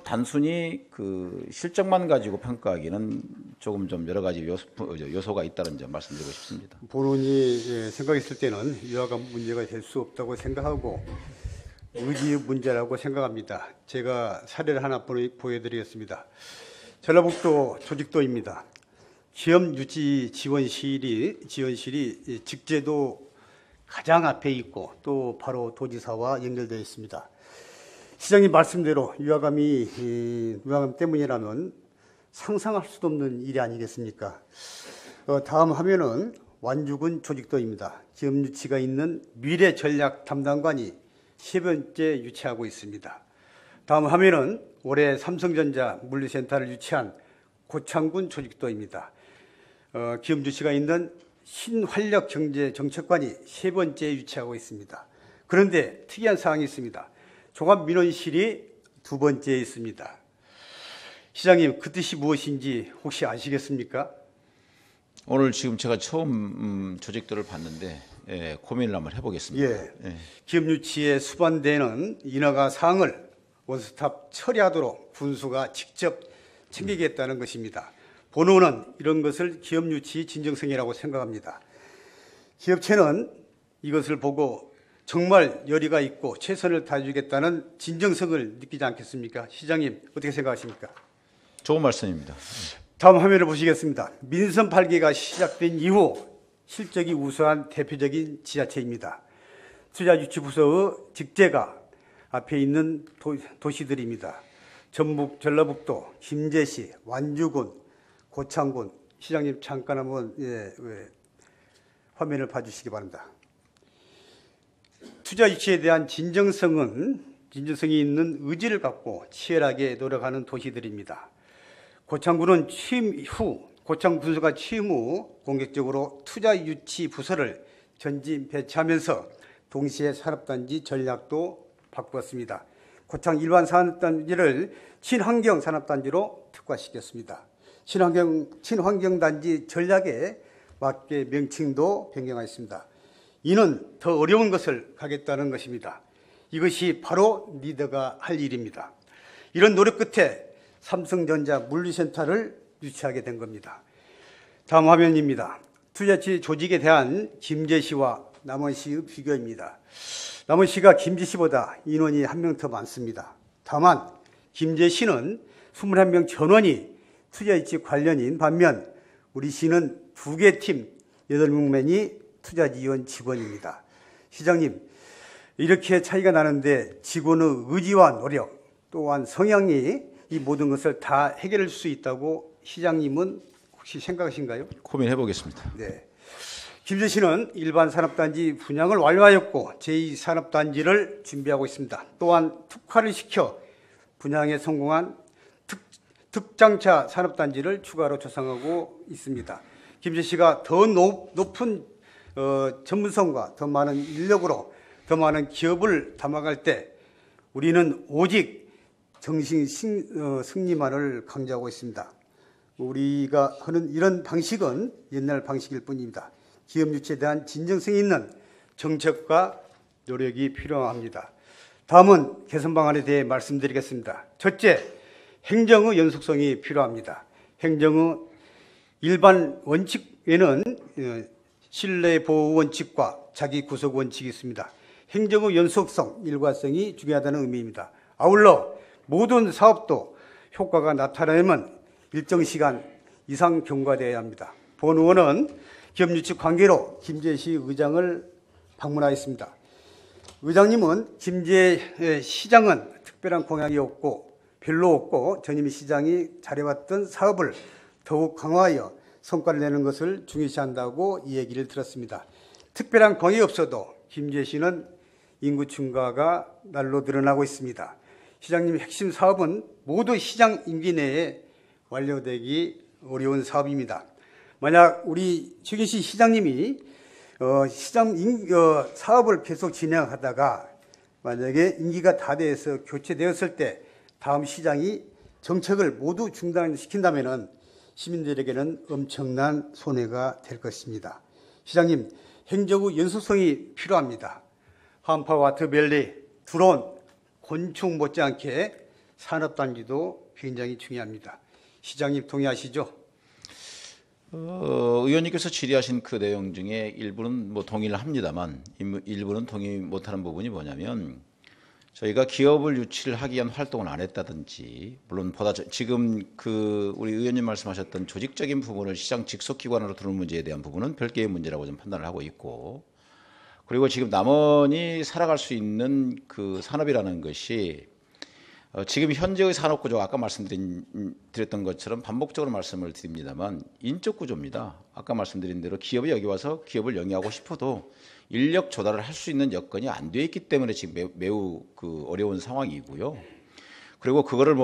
단순히 그 실적만 가지고 평가하기는 조금 좀 여러 가지 요소가 있다는 점 말씀드리고 싶습니다. 본원이 생각했을 때는 유화감 문제가 될 수 없다고 생각하고 의지 문제라고 생각합니다. 제가 사례를 하나 보여드리겠습니다. 전라북도 조직도입니다. 기업 유치 지원실이 직제도 가장 앞에 있고 또 바로 도지사와 연결되어 있습니다. 시장님 말씀대로 유화감 때문이라면 상상할 수도 없는 일이 아니겠습니까? 다음 화면은 완주군 조직도입니다. 기업 유치가 있는 미래 전략 담당관이 세 번째 유치하고 있습니다. 다음 화면은 올해 삼성전자 물류센터를 유치한 고창군 조직도입니다. 기업 유치가 있는 신활력경제정책관이 세 번째 유치하고 있습니다. 그런데 특이한 사항이 있습니다. 종합민원실이 두 번째에 있습니다. 시장님, 그 뜻이 무엇인지 혹시 아시겠습니까? 오늘 지금 제가 처음 조직들을 봤는데 고민을 한번 해보겠습니다. 예. 기업유치에 수반되는 인허가 사항을 원스톱 처리하도록 군수가 직접 챙기겠다는 것입니다. 본원은 이런 것을 기업유치 진정성이라고 생각합니다. 기업체는 이것을 보고 정말 열의가 있고 최선을 다해주겠다는 진정성을 느끼지 않겠습니까? 시장님, 어떻게 생각하십니까? 좋은 말씀입니다. 다음 화면을 보시겠습니다. 민선 8기가 시작된 이후 실적이 우수한 대표적인 지자체입니다. 투자유치부서의 직제가 앞에 있는 도시들입니다. 전북, 전라북도, 김제시, 완주군, 고창군. 시장님 잠깐 한번 화면을 봐주시기 바랍니다. 투자 유치에 대한 진정성이 있는 의지를 갖고 치열하게 노력하는 도시들입니다. 고창군은 고창 군수가 취임 후 공격적으로 투자 유치 부서를 전진 배치하면서 동시에 산업단지 전략도 바꾸었습니다. 고창 일반 산업단지를 친환경 산업단지로 특화시켰습니다. 친환경단지 전략에 맞게 명칭도 변경하였습니다. 이는 더 어려운 것을 가겠다는 것입니다. 이것이 바로 리더가 할 일입니다. 이런 노력 끝에 삼성전자 물류센터를 유치하게 된 겁니다. 다음 화면입니다. 투자치 조직에 대한 김제시와 남원시의 비교입니다. 남원시가 김제시보다 인원이 한 명 더 많습니다. 다만 김제시는 21명 전원이 투자유치 관련인 반면 우리 시는 2개 팀 8명만이 투자지원 직원입니다. 시장님, 이렇게 차이가 나는데 직원의 의지와 노력 또한 성향이 이 모든 것을 다 해결할 수 있다고 시장님은 혹시 생각하신가요? 고민해 보겠습니다. 네. 김제시는 일반 산업단지 분양을 완료하였고 제2산업단지를 준비하고 있습니다. 또한 특화를 시켜 분양에 성공한 특장차 산업단지를 추가로 조성하고 있습니다. 김제시가 더 높은 전문성과 더 많은 인력으로 더 많은 기업을 담아갈 때 우리는 오직 정신 승리만을 강조하고 있습니다. 우리가 하는 이런 방식은 옛날 방식일 뿐입니다. 기업 유치에 대한 진정성 있는 정책과 노력이 필요합니다. 다음은 개선 방안에 대해 말씀드리겠습니다. 첫째, 행정의 연속성이 필요합니다. 행정의 일반 원칙에는 신뢰 보호 원칙과 자기 구속 원칙이 있습니다. 행정의 연속성, 일관성이 중요하다는 의미입니다. 아울러 모든 사업도 효과가 나타나려면 일정 시간 이상 경과되어야 합니다. 본 의원은 기업 유치 관계로 김제시 의장을 방문하였습니다. 의장님은 김제 시장은 특별한 공약이 별로 없고 전임 시장이 잘해왔던 사업을 더욱 강화하여 성과를 내는 것을 중요시한다고 이 얘기를 들었습니다. 특별한 공약이 없어도 김제시는 인구 증가가 날로 늘어나고 있습니다. 시장님의 핵심 사업은 모두 시장 임기 내에 완료되기 어려운 사업입니다. 만약 우리 최기시 시장님이 시장 사업을 계속 진행하다가 만약에 임기가 다 돼서 교체되었을 때 다음 시장이 정책을 모두 중단시킨다면 시민들에게는 엄청난 손해가 될 것입니다. 시장님, 행정의 연속성이 필요합니다. 한파 와터밸리, 드론, 곤충 못지않게 산업단지도 굉장히 중요합니다. 시장님 동의하시죠? 의원님께서 질의하신 그 내용 중에 일부는 동의를 합니다만 일부는 동의 못하는 부분이 뭐냐면 저희가 기업을 유치를 하기 위한 활동을 안 했다든지 물론 지금 우리 의원님 말씀하셨던 조직적인 부분을 시장 직속 기관으로 두는 문제에 대한 부분은 별개의 문제라고 좀 판단을 하고 있고 그리고 지금 남원이 살아갈 수 있는 그 산업이라는 것이 지금 현재의 산업 구조가 아까 말씀드렸던 것처럼 반복적으로 말씀을 드립니다만 인적 구조입니다. 아까 말씀드린 대로 기업이 여기 와서 기업을 영위하고 싶어도 인력 조달을 할 수 있는 여건이 안 돼 있기 때문에 지금 매우 어려운 상황이고요. 그리고 그거를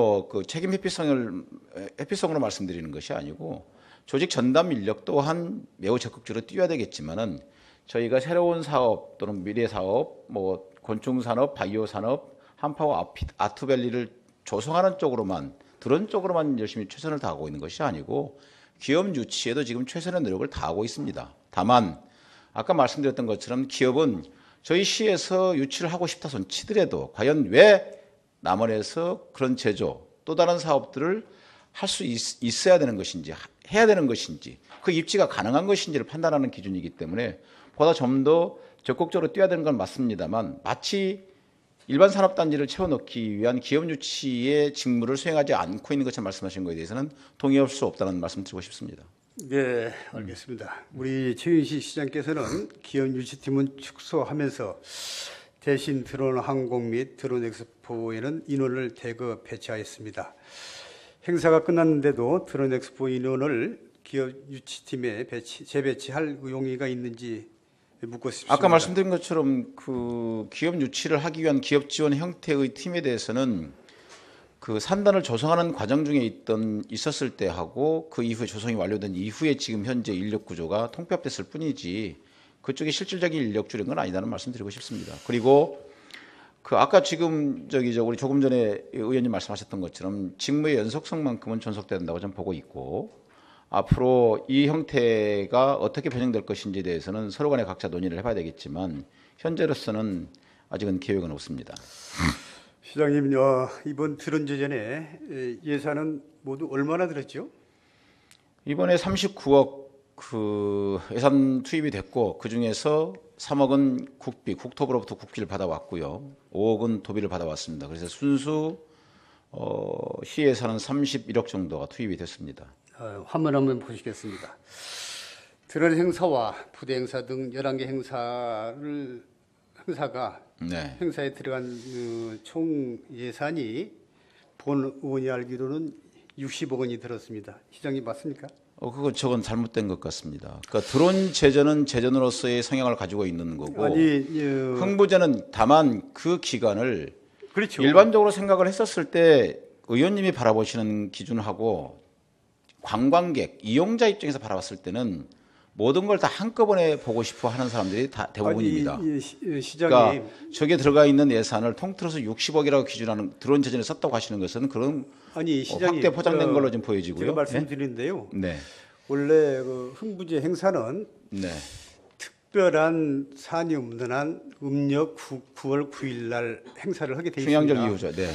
책임 회피성으로 말씀드리는 것이 아니고 조직 전담 인력 또한 매우 적극적으로 뛰어야 되겠지만은 저희가 새로운 사업 또는 미래 사업 곤충산업, 바이오산업, 한파와 아트밸리를 조성하는 쪽으로만 드론 쪽으로만 열심히 최선을 다하고 있는 것이 아니고 기업 유치에도 지금 최선의 노력을 다하고 있습니다. 다만 아까 말씀드렸던 것처럼 기업은 저희 시에서 유치를 하고 싶다 손 치더라도 과연 왜 남원에서 그런 제조 또 다른 사업들을 할 수 있어야 되는 것인지 해야 되는 것인지 그 입지가 가능한 것인지를 판단하는 기준이기 때문에 보다 좀 더 적극적으로 뛰어야 되는 건 맞습니다만 마치 일반 산업단지를 채워넣기 위한 기업 유치의 직무를 수행하지 않고 있는 것처럼 말씀하신 것에 대해서는 동의할 수 없다는 말씀 드리고 싶습니다. 네, 알겠습니다. 우리 최윤식 시장께서는 기업 유치팀은 축소하면서 대신 드론 항공 및 드론 엑스포에는 인원을 대거 배치하였습니다. 행사가 끝났는데도 드론 엑스포 인원을 기업 유치팀에 재배치할 의용의가 있는지 묻고 싶습니다. 아까 말씀드린 것처럼 그 기업 유치를 하기 위한 기업 지원 형태의 팀에 대해서는 그 산단을 조성하는 과정 중에 있었을 때 하고 그 이후에 조성이 완료된 이후에 지금 현재 인력 구조가 통폐합됐을 뿐이지 그쪽에 실질적인 인력 줄인 건 아니다는 말씀드리고 싶습니다. 그리고 그 아까 지금 우리 조금 전에 의원님 말씀하셨던 것처럼 직무의 연속성만큼은 존속돼야 된다고 저는 보고 있고 앞으로 이 형태가 어떻게 변형될 것인지에 대해서는 서로 간에 각자 논의를 해봐야 되겠지만 현재로서는 아직은 계획은 없습니다. 시장님, 이번 드론 제전에 예산은 모두 얼마나 들었죠? 이번에 39억 그 예산 투입이 됐고 그 중에서 3억은 국토부로부터 국비를 받아왔고요. 5억은 도비를 받아왔습니다. 그래서 순수 시 예산은 31억 정도가 투입이 됐습니다. 화면 한번 보시겠습니다. 드론 행사와 부대 행사 등 11개 행사가 네. 행사에 들어간 총 예산이 본 의원이 알기로는 60억 원이 들었습니다. 시장님 맞습니까? 저건 잘못된 것 같습니다. 그러니까 드론 제전은 제전으로서의 성향을 가지고 있는 거고 흥부제는 다만 그 기간을 그렇죠. 일반적으로 생각을 했었을 때 의원님이 바라보시는 기준하고 관광객, 이용자 입장에서 바라봤을 때는 모든 걸 다 한꺼번에 보고 싶어 하는 사람들이 다 대부분입니다. 시장님. 그러니까 저기에 들어가 있는 예산을 통틀어서 60억이라고 기준하는 드론 제전에 썼다고 하시는 것은 그런 시장님, 확대 포장된 걸로 좀 보여지고요. 제가 말씀드리는데요. 네. 원래 그 흥부제 행사는 네. 특별한 사안이 없는 한 음력 9월 9일 날 행사를 하게 되어 있습니다. 중앙적 이유죠. 네.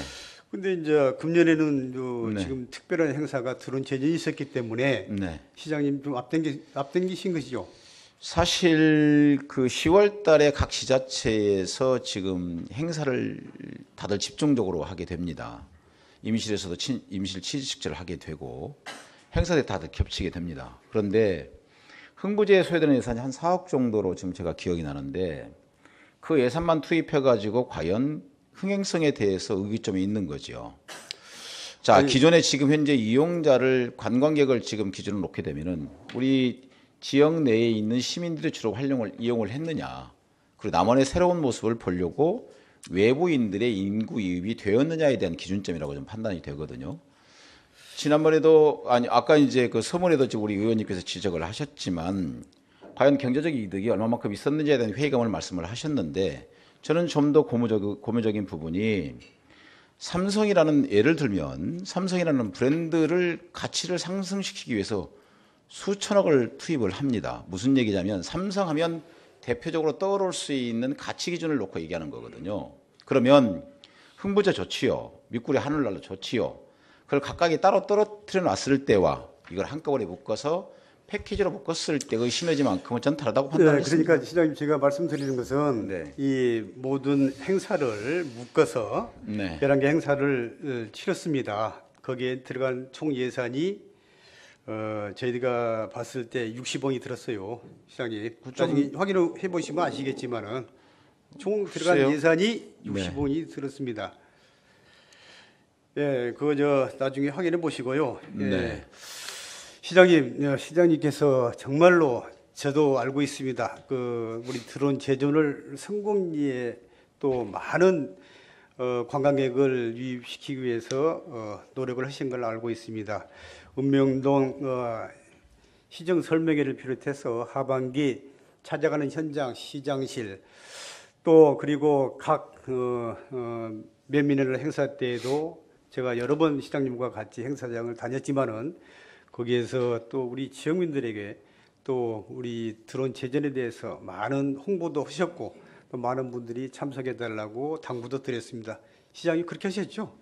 근데 이제 금년에는 네. 지금 특별한 행사가 드론 제전이 있었기 때문에 네. 시장님 좀 앞당기신 것이죠. 사실 그 10월 달에 각 지자체에서 지금 행사를 다들 집중적으로 하게 됩니다. 임실에서도 임실 취직식제를 하게 되고 행사들이 다들 겹치게 됩니다. 그런데 흥부제에 소요되는 예산이 한 4억 정도로 지금 제가 기억이 나는데 그 예산만 투입해가지고 과연 흥행성에 대해서 의기점이 있는 거죠. 자, 기존에 지금 현재 이용자를 관광객을 지금 기준으로 놓게 되면은 우리 지역 내에 있는 시민들이 주로 이용을 했느냐, 그리고 남원의 새로운 모습을 보려고 외부인들의 인구 유입이 되었느냐에 대한 기준점이라고 좀 판단이 되거든요. 지난번에도 아까 이제 그 서문에도 우리 의원님께서 지적을 하셨지만 과연 경제적 이득이 얼마만큼 있었는지에 대한 회의감을 말씀을 하셨는데 저는 좀 더 고무적인 부분이 삼성이라는 예를 들면 삼성이라는 브랜드를 가치를 상승시키기 위해서 수천억을 투입을 합니다. 무슨 얘기냐면 삼성하면 대표적으로 떠오를 수 있는 가치 기준을 놓고 얘기하는 거거든요. 그러면 흥부제 좋지요. 밑구리 하늘날도 좋지요. 그걸 각각이 따로 떨어뜨려 놨을 때와 이걸 한꺼번에 묶어서 패키지로 묶었을 때의 시너지만큼은 전 다르다고 판단했습니다. 그러니까 시장님 제가 말씀드리는 것은 이 모든 행사를 묶어서 11개 행사를 치렀습니다. 거기에 들어간 총 예산이 저희가 봤을 때 60억이 들었어요. 시장님. 나중에 확인해 보시면 아시겠지만은 총 들어간 예산이 60억이 들었습니다. 예, 그거 나중에 확인해 보시고요. 예. 시장님께서 정말로 저도 알고 있습니다. 우리 드론 제전을 성공리에 또 많은 관광객을 유입시키기 위해서 노력을 하신 걸 알고 있습니다. 읍명동 시정 설명회를 비롯해서 하반기 찾아가는 현장, 시장실 또 그리고 각 면민회를 행사 때에도 제가 여러 번 시장님과 같이 행사장을 다녔지만은 거기에서 또 우리 지역민들에게 또 우리 드론 제전에 대해서 많은 홍보도 하셨고 또 많은 분들이 참석해 달라고 당부도 드렸습니다. 시장님 그렇게 하셨죠?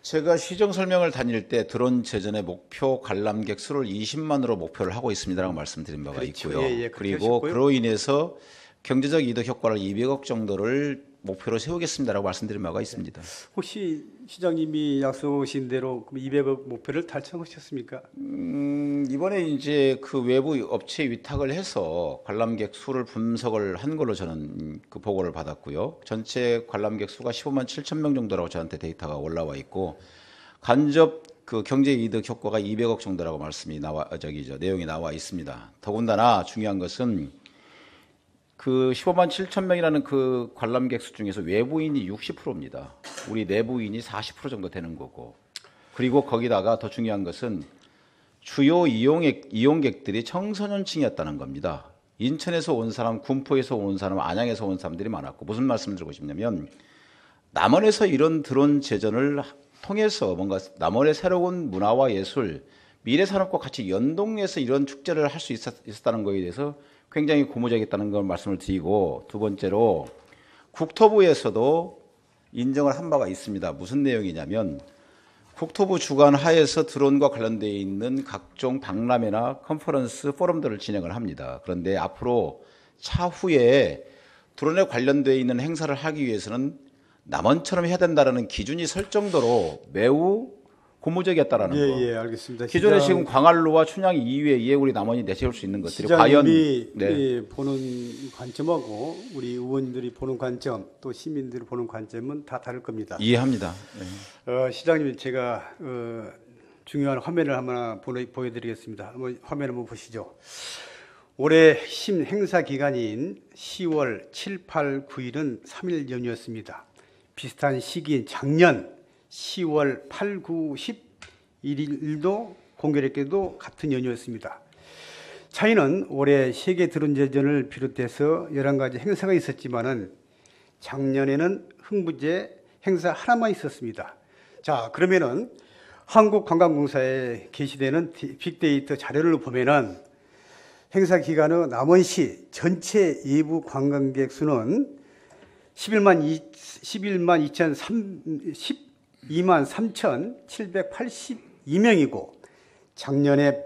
제가 시정 설명을 다닐 때 드론 제전의 목표 관람객 수를 20만으로 목표를 하고 있습니다라고 말씀드린 바가 그렇죠. 있고요. 예, 예, 그렇게 그리고 하셨고요. 그로 인해서 경제적 이득 효과를 200억 정도를 목표로 세우겠습니다라고 말씀드린 바가 있습니다. 혹시 시장님이 약속하신 대로 200억 목표를 달성하셨습니까? 이번에 이제 그 외부 업체에 위탁을 해서 관람객 수를 분석을 한 걸로 저는 그 보고를 받았고요. 전체 관람객 수가 15만 7천 명 정도라고 저한테 데이터가 올라와 있고 간접 그 경제 이득 효과가 200억 정도라고 내용이 나와 있습니다. 더군다나 중요한 것은 그 15만 7천 명이라는 그 관람객 수 중에서 외부인이 60%입니다. 우리 내부인이 40% 정도 되는 거고. 그리고 거기다가 더 중요한 것은 주요 이용객들이 청소년층이었다는 겁니다. 인천에서 온 사람, 군포에서 온 사람, 안양에서 온 사람들이 많았고 무슨 말씀을 드리고 싶냐면 남원에서 이런 드론 제전을 통해서 뭔가 남원의 새로운 문화와 예술, 미래산업과 같이 연동해서 이런 축제를 할 수 있었다는 것에 대해서 굉장히 고무적이었다는 걸 말씀을 드리고 두 번째로 국토부에서도 인정을 한 바가 있습니다. 무슨 내용이냐면 국토부 주관 하에서 드론과 관련되어 있는 각종 박람회나 컨퍼런스, 포럼들을 진행을 합니다. 그런데 앞으로 차후에 드론에 관련되어 있는 행사를 하기 위해서는 남원처럼 해야 된다는 기준이 설 정도로 매우 고무적이었다라는 거. 예, 알겠습니다. 기존에 지금 광안루와 춘향 이외에 우리 남원이 내세울 수 있는 것들이 과연 시장님이 보는 관점하고 우리 의원들이 보는 관점 또 시민들이 보는 관점은 다 다를 겁니다. 이해합니다. 네. 시장님 제가 중요한 화면을 하나 보여드리겠습니다. 화면 한번 보시죠. 올해 행사 기간인 10월 7, 8, 9일은 3일 연휴였습니다. 비슷한 시기인 작년 10월 8, 9, 11일도 공교롭게도 같은 연휴였습니다. 차이는 올해 세계 드론 제전을 비롯해서 11가지 행사가 있었지만은 작년에는 흥부제 행사 하나만 있었습니다. 자, 그러면은 한국관광공사에 게시되는 빅데이터 자료를 보면은 행사 기간의 남원시 전체 예부 관광객 수는 12만 3,782명이고 작년에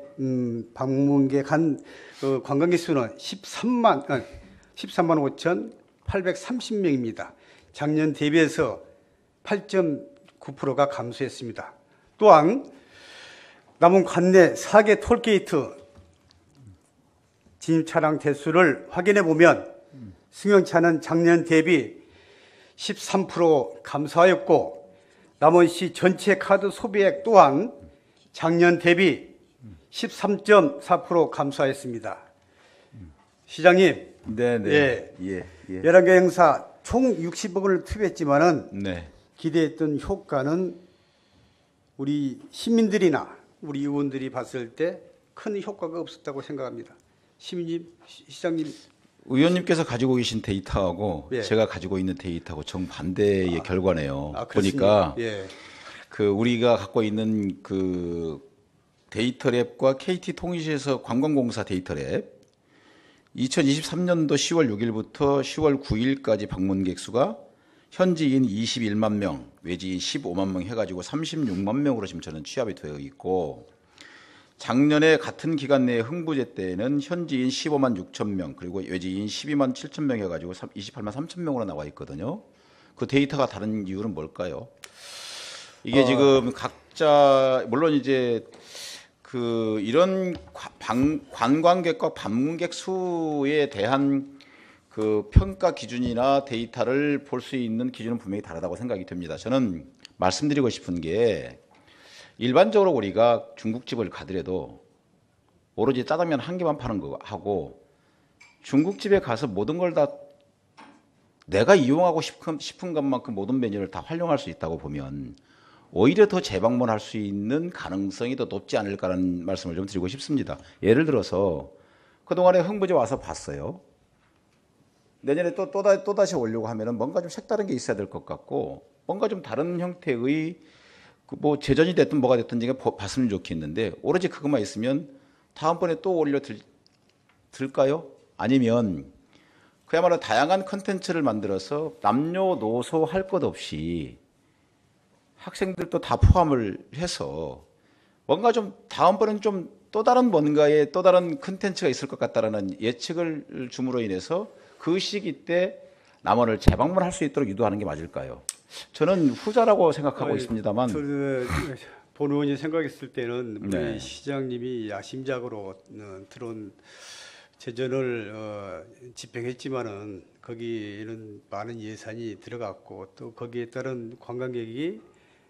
방문객 관광객 수는 13만 5,830명입니다. 작년 대비해서 8.9%가 감소했습니다. 또한 남원 관내 4개 톨게이트 진입 차량 대수를 확인해 보면 승용차는 작년 대비 13% 감소하였고 남원시 전체 카드 소비액 또한 작년 대비 13.4% 감소하였습니다. 시장님, 네. 11개 행사 총 60억 원을 투입했지만은 네. 기대했던 효과는 우리 시민들이나 우리 의원들이 봤을 때 큰 효과가 없었다고 생각합니다. 시장님. 의원님께서 가지고 계신 데이터하고 예. 제가 가지고 있는 데이터하고 정반대의 결과네요. 그렇습니까? 보니까 예. 그 우리가 갖고 있는 그 데이터랩과 KT통신에서 관광공사 데이터랩 2023년도 10월 6일부터 10월 9일까지 방문객 수가 현지인 21만 명, 외지인 15만 명 해가지고 36만 명으로 지금 저는 취합이 되어 있고 작년에 같은 기간 내에 흥부제 때에는 현지인 15만 6천 명 그리고 외지인 12만 7천 명 해가지고 28만 3천 명으로 나와 있거든요. 그 데이터가 다른 이유는 뭘까요? 이게 지금 각자 물론 이제 그 이런 관광객과 방문객 수에 대한 그 평가 기준이나 데이터를 볼 수 있는 기준은 분명히 다르다고 생각이 됩니다. 저는 말씀드리고 싶은 게 일반적으로 우리가 중국집을 가더라도 오로지 짜장면 한 개만 파는 거 하고 중국집에 가서 모든 걸 다 내가 이용하고 싶은 것만큼 모든 메뉴를 다 활용할 수 있다고 보면 오히려 더 재방문할 수 있는 가능성이 더 높지 않을까라는 말씀을 좀 드리고 싶습니다. 예를 들어서 그동안에 흥부제 와서 봤어요. 내년에 또다시 오려고 하면은 뭔가 좀 색다른 게 있어야 될 것 같고 뭔가 좀 다른 형태의 뭐 재전이 됐든 뭐가 됐든 제가 봤으면 좋겠는데 오로지 그것만 있으면 다음번에 또 올려 들까요? 아니면 그야말로 다양한 컨텐츠를 만들어서 남녀노소 할 것 없이 학생들도 다 포함을 해서 뭔가 좀 다음번엔 좀 또 다른 뭔가의 또 다른 컨텐츠가 있을 것 같다라는 예측을 줌으로 인해서 그 시기 때 남원을 재방문할 수 있도록 유도하는 게 맞을까요? 저는 후자라고 생각하고 있습니다만. 본 의원이 생각했을 때는 우리 네. 시장님이 야심작으로 들어온 재전을 집행했지만은 거기에는 많은 예산이 들어갔고 또 거기에 따른 관광객이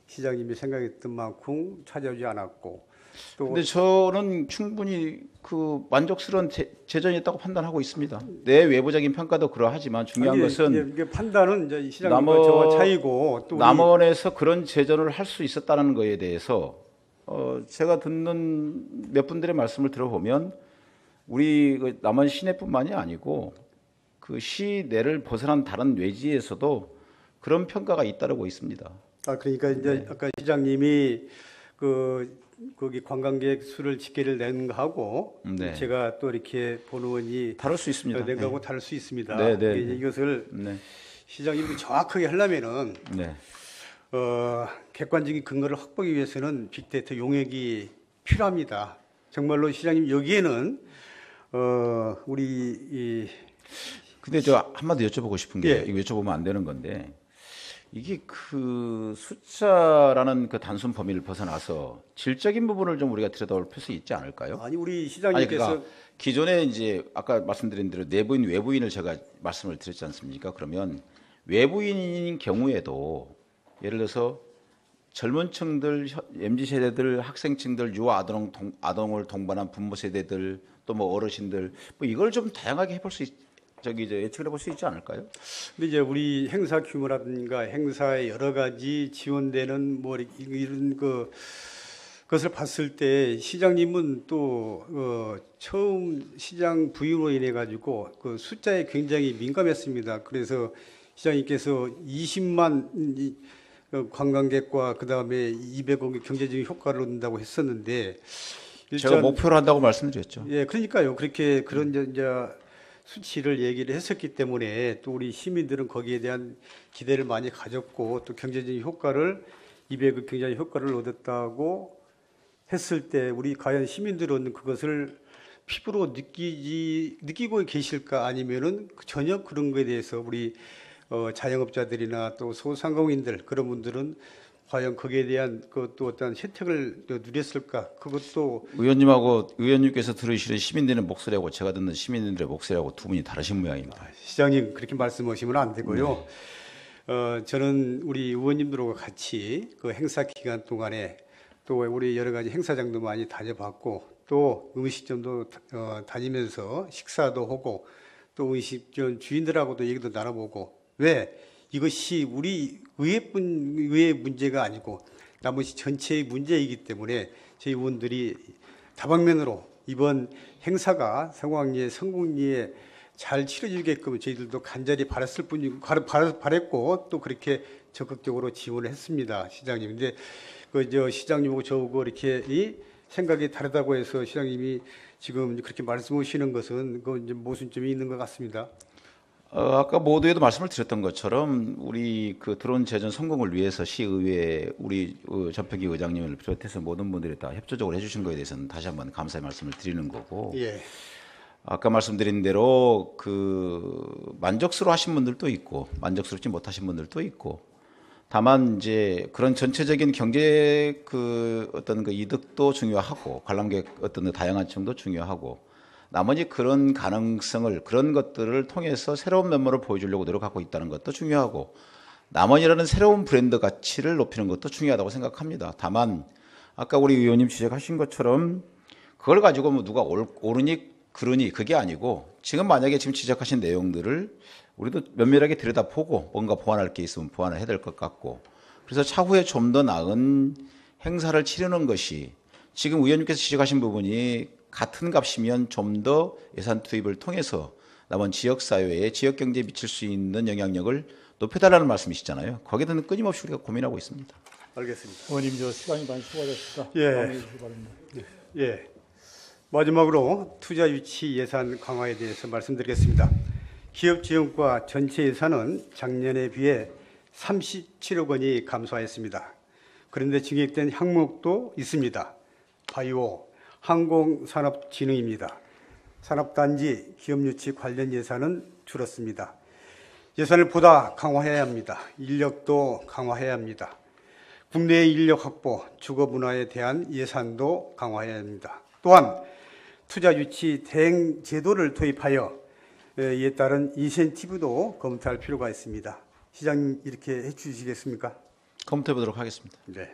시장님이 생각했던 만큼 찾아오지 않았고 또 근데 저는 충분히 그 만족스러운 재전이었다고 판단하고 있습니다. 내 외부적인 평가도 그러하지만 중요한 아니, 것은 이게 판단은 이제 시장님과 저와 차이고 또 우리 남원에서 그런 재전을 할 수 있었다는 거에 대해서 제가 듣는 몇 분들의 말씀을 들어보면 우리 그 남원 시내뿐만이 아니고 그 시내를 벗어난 다른 외지에서도 그런 평가가 잇따르고 있습니다. 그러니까 이제 아까 시장님이 거기 관광객 수를 집계를 낸 거하고 네. 제가 또 이렇게 본 의원이 다를 수 있습니다. 낸 거하고 다를 수 있습니다. 네, 네, 이게 이것을 네. 시장님이 정확하게 하려면은 네. 객관적인 근거를 확보하기 위해서는 빅데이터 용역이 필요합니다. 정말로 시장님 여기에는 우리 근데 저 한마디 여쭤보고 싶은 게 예. 이거 여쭤보면 안 되는 건데 이게 그 숫자라는 그 단순 범위를 벗어나서 질적인 부분을 좀 우리가 들여다볼 필요가 있지 않을까요? 아니 우리 아니 시장님께서 그러니까 기존에 이제 아까 말씀드린 대로 내부인 외부인을 제가 말씀을 드렸지 않습니까? 그러면 외부인인 경우에도 예를 들어서 젊은 층들, MZ 세대들, 학생층들, 유아 아동을 동반한 부모 세대들, 또 뭐 어르신들, 뭐 이걸 좀 다양하게 해볼 수 예측을 해볼 수 있지 않을까요? 근데 이제 우리 행사 규모라든가 행사에 여러 가지 지원되는 뭐 이런 그것을 봤을 때 시장님은 또 처음 시장 부임으로 인해 가지고 그 숫자에 굉장히 민감했습니다. 그래서 시장님께서 20만 관광객과 그 다음에 200억의 경제적인 효과를 얻는다고 했었는데 제가 목표로 한다고 말씀드렸죠. 예, 그러니까요. 그렇게 그런 이제 수치를 얘기를 했었기 때문에 또 우리 시민들은 거기에 대한 기대를 많이 가졌고 또 경제적인 효과를 200억 경제적인 효과를 얻었다고 했을 때 우리 과연 시민들은 그것을 피부로 느끼고 계실까 아니면은 전혀 그런 거에 대해서 우리 자영업자들이나 또 소상공인들 그런 분들은 과연 거기에 대한 또 어떤 혜택을 누렸을까? 그것도 의원님께서 들으시는 시민들의 목소리하고 제가 듣는 시민들의 목소리하고 두 분이 다르신 모양입니다. 시장님 그렇게 말씀하시면 안 되고요. 저는 우리 의원님들하고 같이 그 행사 기간 동안에 또 우리 여러 가지 행사장도 많이 다녀봤고 또 음식점도 다니면서 식사도 하고 또 음식점 주인들하고도 얘기도 나눠보고 왜 이것이 우리 의회 문제가 아니고 나머지 전체의 문제이기 때문에 저희 의원들이 다방면으로 이번 행사가 성공리에 잘 치러지게끔 저희들도 간절히 바랬고 또 그렇게 적극적으로 지원을 했습니다, 시장님. 근데 시장님하고 저하고 이렇게 이 생각이 다르다고 해서 시장님이 지금 그렇게 말씀하시는 것은 그 이제 모순점이 있는 것 같습니다. 아까 모두에도 말씀을 드렸던 것처럼 우리 그 드론 재전 성공을 위해서 시의회 우리 전평기 의장님을 비롯해서 모든 분들이 다 협조적으로 해주신 거에 대해서는 다시 한번 감사의 말씀을 드리는 거고. 예. 아까 말씀드린 대로 그 만족스러워하신 분들도 있고 만족스럽지 못하신 분들도 있고. 다만 이제 그런 전체적인 경제 어떤 그 이득도 중요하고 관람객 어떤 그 다양한 층도 중요하고. 나머지 그런 가능성을 그런 것들을 통해서 새로운 면모를 보여주려고 노력하고 있다는 것도 중요하고 남원이라는 새로운 브랜드 가치를 높이는 것도 중요하다고 생각합니다. 다만 아까 우리 의원님 지적하신 것처럼 그걸 가지고 뭐 누가 옳으니 그르니 그게 아니고 지금 만약에 지금 지적하신 내용들을 우리도 면밀하게 들여다보고 뭔가 보완할 게 있으면 보완을 해야 될 것 같고 그래서 차후에 좀 더 나은 행사를 치르는 것이 지금 의원님께서 지적하신 부분이 같은 값이면 좀 더 예산 투입을 통해서 남은 지역 사회에 지역 경제에 미칠 수 있는 영향력을 높여달라는 말씀이시잖아요. 거기에 대해서는 끊임없이 우리가 고민하고 있습니다. 알겠습니다. 의원님, 저 시간이 많이 소화됐습니다. 예. 마무리해 주시기 바랍니다. 예. 마지막으로 투자 유치 예산 강화에 대해서 말씀드리겠습니다. 기업지원과 전체 예산은 작년에 비해 37억 원이 감소하였습니다. 그런데 증액된 항목도 있습니다. 바이오, 항공산업진흥입니다. 산업단지, 기업유치 관련 예산은 줄었습니다. 예산을 보다 강화해야 합니다. 인력도 강화해야 합니다. 국내의 인력 확보, 주거 문화에 대한 예산도 강화해야 합니다. 또한 투자 유치 대행 제도를 도입하여 이에 따른 인센티브도 검토할 필요가 있습니다. 시장님 이렇게 해주시겠습니까? 검토해 보도록 하겠습니다. 네.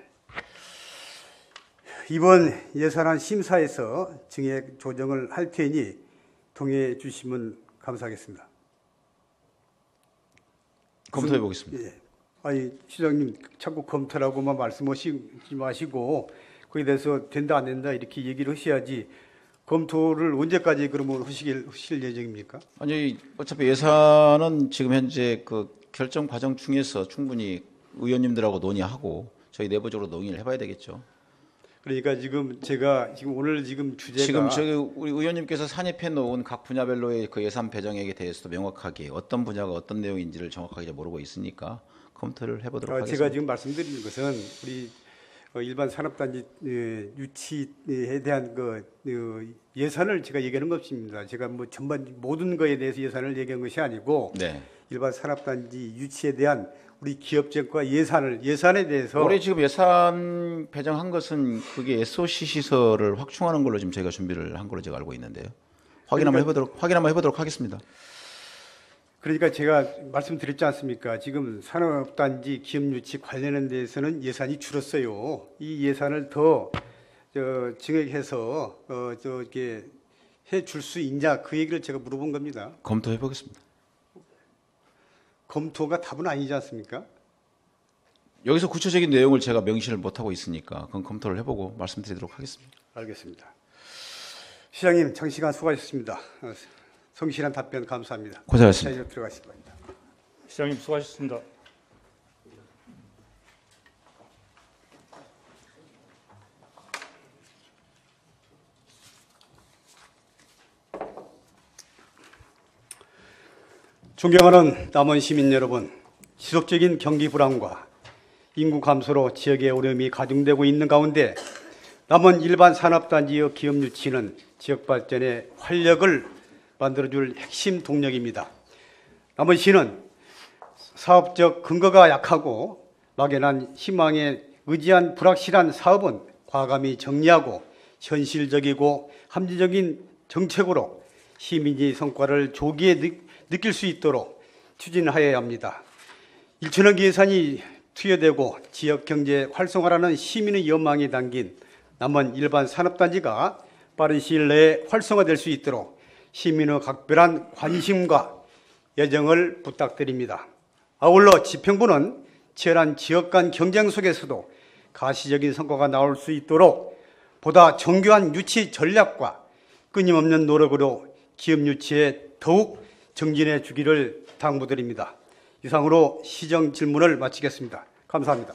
이번 예산안 심사에서 증액 조정을 할 테니 동의해 주시면 감사하겠습니다. 검토해 보겠습니다. 예. 아니 시장님 자꾸 검토라고만 말씀하시지 마시고 거기에 대해서 된다 안 된다 이렇게 얘기를 하셔야지. 검토를 언제까지 그러면 하실 예정입니까? 아니 어차피 예산은 지금 현재 그 결정 과정 중에서 충분히 의원님들하고 논의하고 저희 내부적으로 논의를 해봐야 되겠죠. 그러니까 지금 제가 오늘 주제가 지금 저기 우리 의원님께서 산입해 놓은 각 분야별로의 그 예산 배정액에 대해서도 명확하게 어떤 분야가 어떤 내용인지를 정확하게 모르고 있으니까 검토를 해보도록 하겠습니다. 제가 지금 말씀드리는 것은 우리 일반 산업단지 유치에 대한 예산을 제가 얘기하는 것입니다. 제가 뭐 전반 모든 거에 대해서 예산을 얘기한 것이 아니고 네. 일반 산업단지 유치에 대한 우리 기업적과 예산에 대해서 올해 지금 예산 배정한 것은 그게 SOC 시설을 확충하는 걸로 지금 저희가 준비를 한 걸로 제가 알고 있는데요. 확인 한번 해보도록 하겠습니다. 그러니까 제가 말씀드렸지 않습니까? 지금 산업단지 기업유치 관련한 데에서는 예산이 줄었어요. 이 예산을 더 증액해서 이렇게 해줄 수 있냐 그 얘기를 제가 물어본 겁니다. 검토해 보겠습니다. 검토가 답은 아니지 않습니까? 여기서 구체적인 내용을 제가 명시를 못하고 있으니까 그건 검토를 해보고 말씀드리도록 하겠습니다. 알겠습니다. 시장님 장시간 수고하셨습니다. 성실한 답변 감사합니다. 고생하셨습니다. 자리로 들어가시기 바랍니다. 시장님 수고하셨습니다. 존경하는 남원 시민 여러분, 지속적인 경기 불안과 인구 감소로 지역의 어려움이 가중되고 있는 가운데 남원 일반 산업단지의 기업 유치는 지역 발전에 활력을 만들어줄 핵심 동력입니다. 남원시는 사업적 근거가 약하고 막연한 희망에 의지한 불확실한 사업은 과감히 정리하고 현실적이고 합리적인 정책으로 시민의 성과를 조기에 느낄 수 있도록 추진하여야 합니다. 1천억 예산이 투여되고 지역 경제 활성화라는 시민의 연망이 담긴 남원 일반 산업단지가 빠른 시일 내에 활성화될 수 있도록 시민의 각별한 관심과 예정을 부탁드립니다. 아울러 지평구는 치열한 지역 간 경쟁 속에서도 가시적인 성과가 나올 수 있도록 보다 정교한 유치 전략과 끊임없는 노력으로 기업 유치에 더욱 정진해 주기를 당부드립니다. 이상으로 시정 질문을 마치겠습니다. 감사합니다.